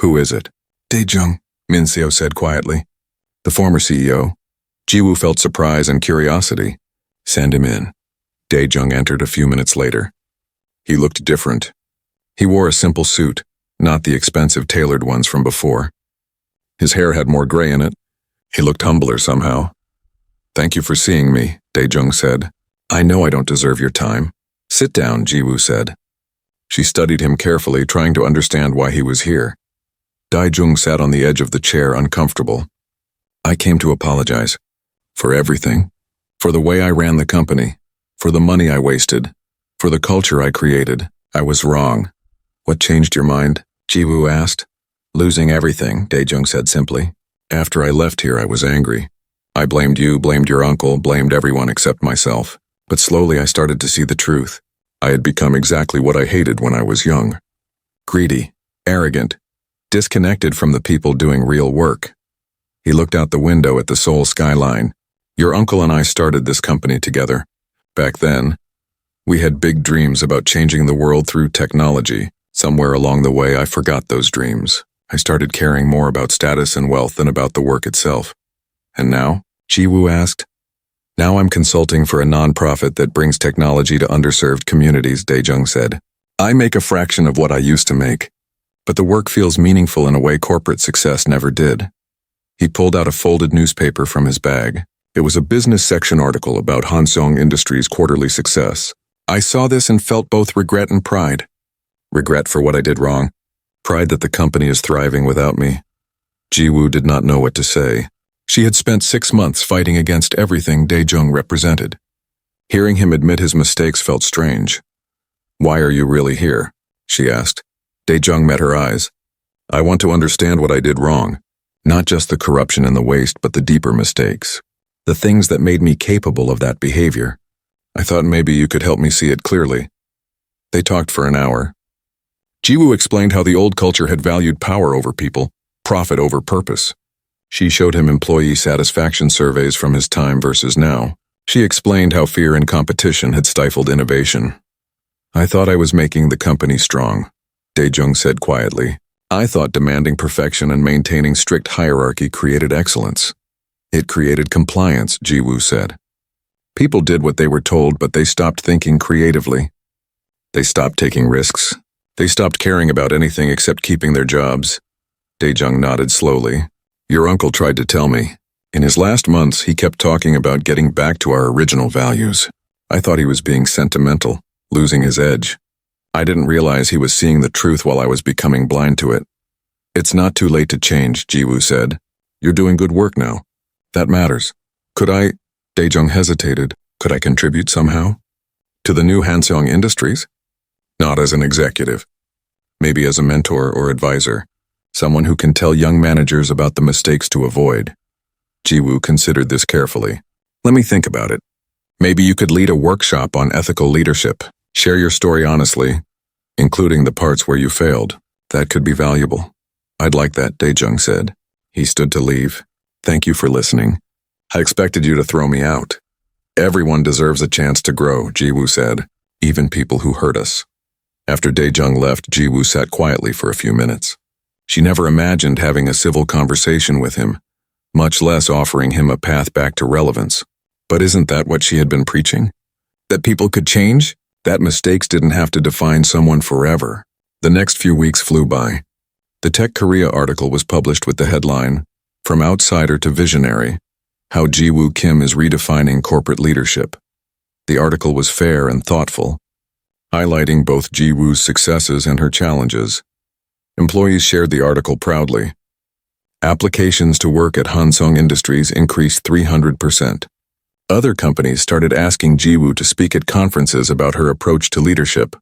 Who is it? Dae-jung, Min-seo said quietly. The former CEO. Ji-woo felt surprise and curiosity. Send him in. Dae-jung entered a few minutes later. He looked different. He wore a simple suit, not the expensive tailored ones from before. His hair had more gray in it. He looked humbler somehow. Thank you for seeing me, Dae-jung said. I know I don't deserve your time. Sit down, Ji-woo said. She studied him carefully, trying to understand why he was here. Dae-jung sat on the edge of the chair, uncomfortable. I came to apologize. For everything. For the way I ran the company. For the money I wasted. For the culture I created. I was wrong. What changed your mind? Ji-woo asked. Losing everything, Dae-jung said simply. After I left here, I was angry. I blamed you, blamed your uncle, blamed everyone except myself. But slowly I started to see the truth. I had become exactly what I hated when I was young. Greedy, arrogant, disconnected from the people doing real work. He looked out the window at the Seoul skyline. Your uncle and I started this company together. Back then, we had big dreams about changing the world through technology. Somewhere along the way, I forgot those dreams. I started caring more about status and wealth than about the work itself. And now? Ji-woo asked. Now I'm consulting for a non-profit that brings technology to underserved communities, Dae-jung said. I make a fraction of what I used to make. But the work feels meaningful in a way corporate success never did. He pulled out a folded newspaper from his bag. It was a business section article about Hansung Industries' quarterly success. I saw this and felt both regret and pride. Regret for what I did wrong. Pride that the company is thriving without me. Ji-woo did not know what to say. She had spent 6 months fighting against everything Dae-jung represented. Hearing him admit his mistakes felt strange. Why are you really here? She asked. Dae-jung met her eyes. I want to understand what I did wrong. Not just the corruption and the waste, but the deeper mistakes. The things that made me capable of that behavior. I thought maybe you could help me see it clearly. They talked for an hour. Ji-woo explained how the old culture had valued power over people, profit over purpose. She showed him employee satisfaction surveys from his time versus now. She explained how fear and competition had stifled innovation. I thought I was making the company strong, Dae-jung said quietly. I thought demanding perfection and maintaining strict hierarchy created excellence. It created compliance, Ji-woo said. People did what they were told, but they stopped thinking creatively. They stopped taking risks. They stopped caring about anything except keeping their jobs. Dae-jung nodded slowly. Your uncle tried to tell me. In his last months, he kept talking about getting back to our original values. I thought he was being sentimental, losing his edge. I didn't realize he was seeing the truth while I was becoming blind to it. It's not too late to change, Jiwoo said. You're doing good work now. That matters. Could I? Daejung hesitated. Could I contribute somehow? To the new Hanseong Industries? Not as an executive. Maybe as a mentor or advisor. Someone who can tell young managers about the mistakes to avoid. Jiwoo considered this carefully. Let me think about it. Maybe you could lead a workshop on ethical leadership. Share your story honestly, including the parts where you failed. That could be valuable. I'd like that, Daejung said. He stood to leave. Thank you for listening. I expected you to throw me out. Everyone deserves a chance to grow, Jiwoo said, even people who hurt us. After Daejung left, Jiwoo sat quietly for a few minutes. She never imagined having a civil conversation with him, much less offering him a path back to relevance. But isn't that what she had been preaching? That people could change? That mistakes didn't have to define someone forever. The next few weeks flew by. The Tech Korea article was published with the headline, From Outsider to Visionary, How Jiwoo Kim is Redefining Corporate Leadership. The article was fair and thoughtful, highlighting both Jiwoo's successes and her challenges. Employees shared the article proudly. Applications to work at Hanseong Industries increased 300%. Other companies started asking Jiwoo to speak at conferences about her approach to leadership,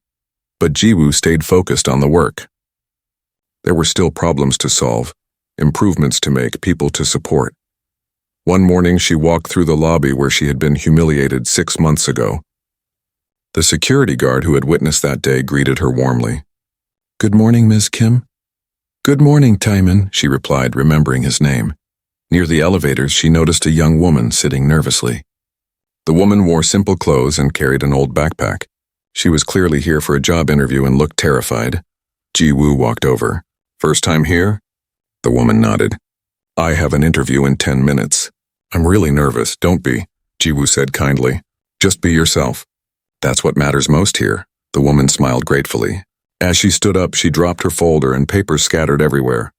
but Jiwoo stayed focused on the work. There were still problems to solve, improvements to make, people to support. One morning she walked through the lobby where she had been humiliated 6 months ago. The security guard who had witnessed that day greeted her warmly. Good morning, Ms. Kim. Good morning, Timon, she replied, remembering his name. Near the elevators, she noticed a young woman sitting nervously. The woman wore simple clothes and carried an old backpack. She was clearly here for a job interview and looked terrified. Jiwoo walked over. First time here? The woman nodded. I have an interview in 10 minutes. I'm really nervous, don't be, Jiwoo said kindly. Just be yourself. That's what matters most here, the woman smiled gratefully. As she stood up, she dropped her folder and papers scattered everywhere.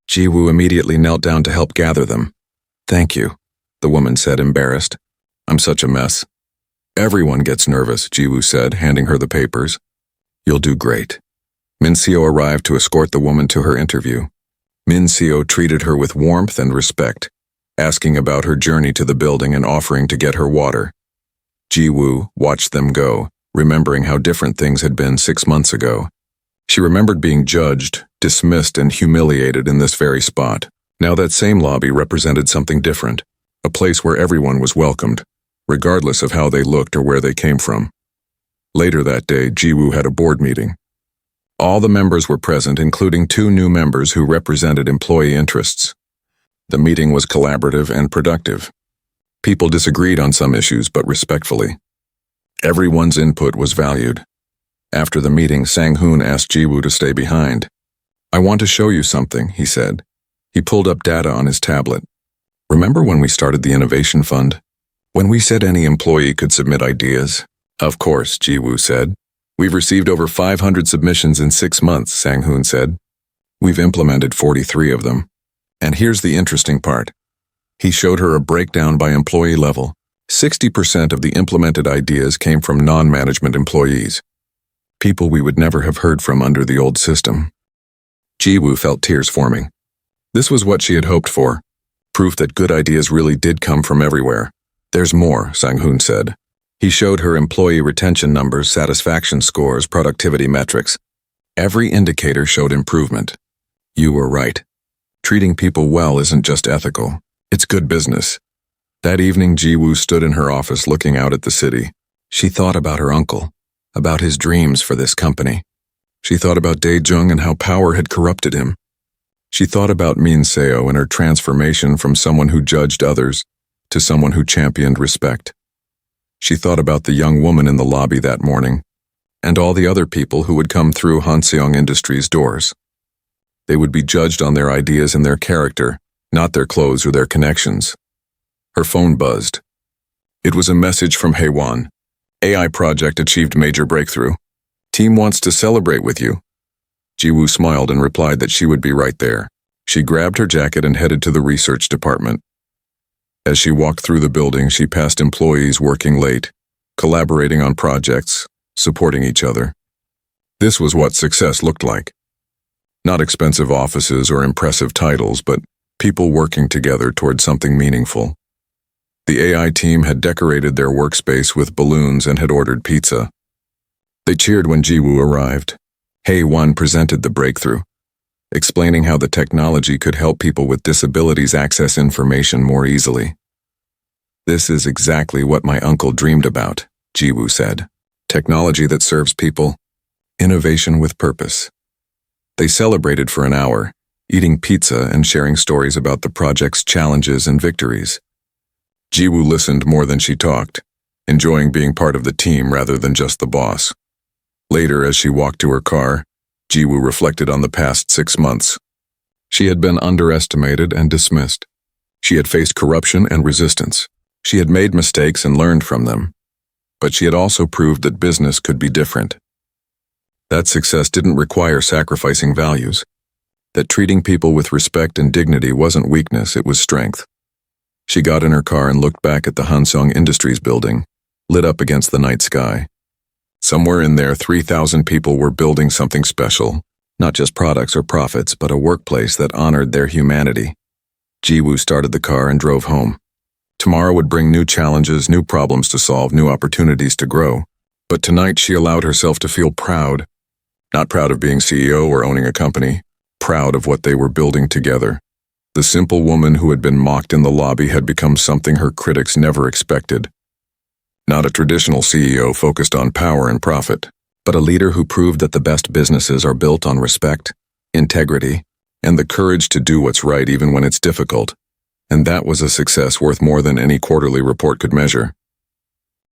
Jiwoo immediately knelt down to help gather them. Thank you, the woman said, embarrassed. I'm such a mess. Everyone gets nervous, Jiwoo said, handing her the papers. You'll do great. Min Seo arrived to escort the woman to her interview. Min Seo treated her with warmth and respect, asking about her journey to the building and offering to get her water. Jiwoo watched them go, remembering how different things had been 6 months ago. She remembered being judged, dismissed, and humiliated in this very spot. Now that same lobby represented something different, a place where everyone was welcomed, regardless of how they looked or where they came from. Later that day, Jiwoo had a board meeting. All the members were present, including 2 new members who represented employee interests. The meeting was collaborative and productive. People disagreed on some issues, but respectfully. Everyone's input was valued. After the meeting, Sang-hoon asked Jiwoo to stay behind. I want to show you something, he said. He pulled up data on his tablet. Remember when we started the Innovation Fund? When we said any employee could submit ideas? Of course, Jiwoo said. We've received over 500 submissions in 6 months, Sang-hoon said. We've implemented 43 of them. And here's the interesting part. He showed her a breakdown by employee level. 60% of the implemented ideas came from non-management employees. People we would never have heard from under the old system. Jiwoo felt tears forming. This was what she had hoped for. Proof that good ideas really did come from everywhere. There's more, Sang-hoon said. He showed her employee retention numbers, satisfaction scores, productivity metrics. Every indicator showed improvement. You were right. Treating people well isn't just ethical. It's good business. That evening, Jiwoo stood in her office looking out at the city. She thought about her uncle, about his dreams for this company. She thought about Daejung and how power had corrupted him. She thought about Min Seo and her transformation from someone who judged others to someone who championed respect. She thought about the young woman in the lobby that morning, and all the other people who would come through Hanseong Industries' doors. They would be judged on their ideas and their character, not their clothes or their connections. Her phone buzzed. It was a message from Haewon. AI project achieved major breakthrough. Team wants to celebrate with you. Jiwoo smiled and replied that she would be right there. She grabbed her jacket and headed to the research department. As she walked through the building, she passed employees working late, collaborating on projects, supporting each other. This was what success looked like. Not expensive offices or impressive titles, but people working together toward something meaningful. The AI team had decorated their workspace with balloons and had ordered pizza. They cheered when Jiwoo arrived. Hae-won presented the breakthrough, explaining how the technology could help people with disabilities access information more easily. "This is exactly what my uncle dreamed about," Jiwoo said. "Technology that serves people. Innovation with purpose." They celebrated for an hour, eating pizza and sharing stories about the project's challenges and victories. Jiwoo listened more than she talked, enjoying being part of the team rather than just the boss. Later, as she walked to her car, Jiwoo reflected on the past 6 months. She had been underestimated and dismissed. She had faced corruption and resistance. She had made mistakes and learned from them. But she had also proved that business could be different. That success didn't require sacrificing values. That treating people with respect and dignity wasn't weakness, it was strength. She got in her car and looked back at the Hansung Industries building, lit up against the night sky. Somewhere in there, 3,000 people were building something special, not just products or profits, but a workplace that honored their humanity. Jiwoo started the car and drove home. Tomorrow would bring new challenges, new problems to solve, new opportunities to grow. But tonight she allowed herself to feel proud. Not proud of being CEO or owning a company, proud of what they were building together. The simple woman who had been mocked in the lobby had become something her critics never expected. Not a traditional CEO focused on power and profit, but a leader who proved that the best businesses are built on respect, integrity, and the courage to do what's right even when it's difficult. And that was a success worth more than any quarterly report could measure.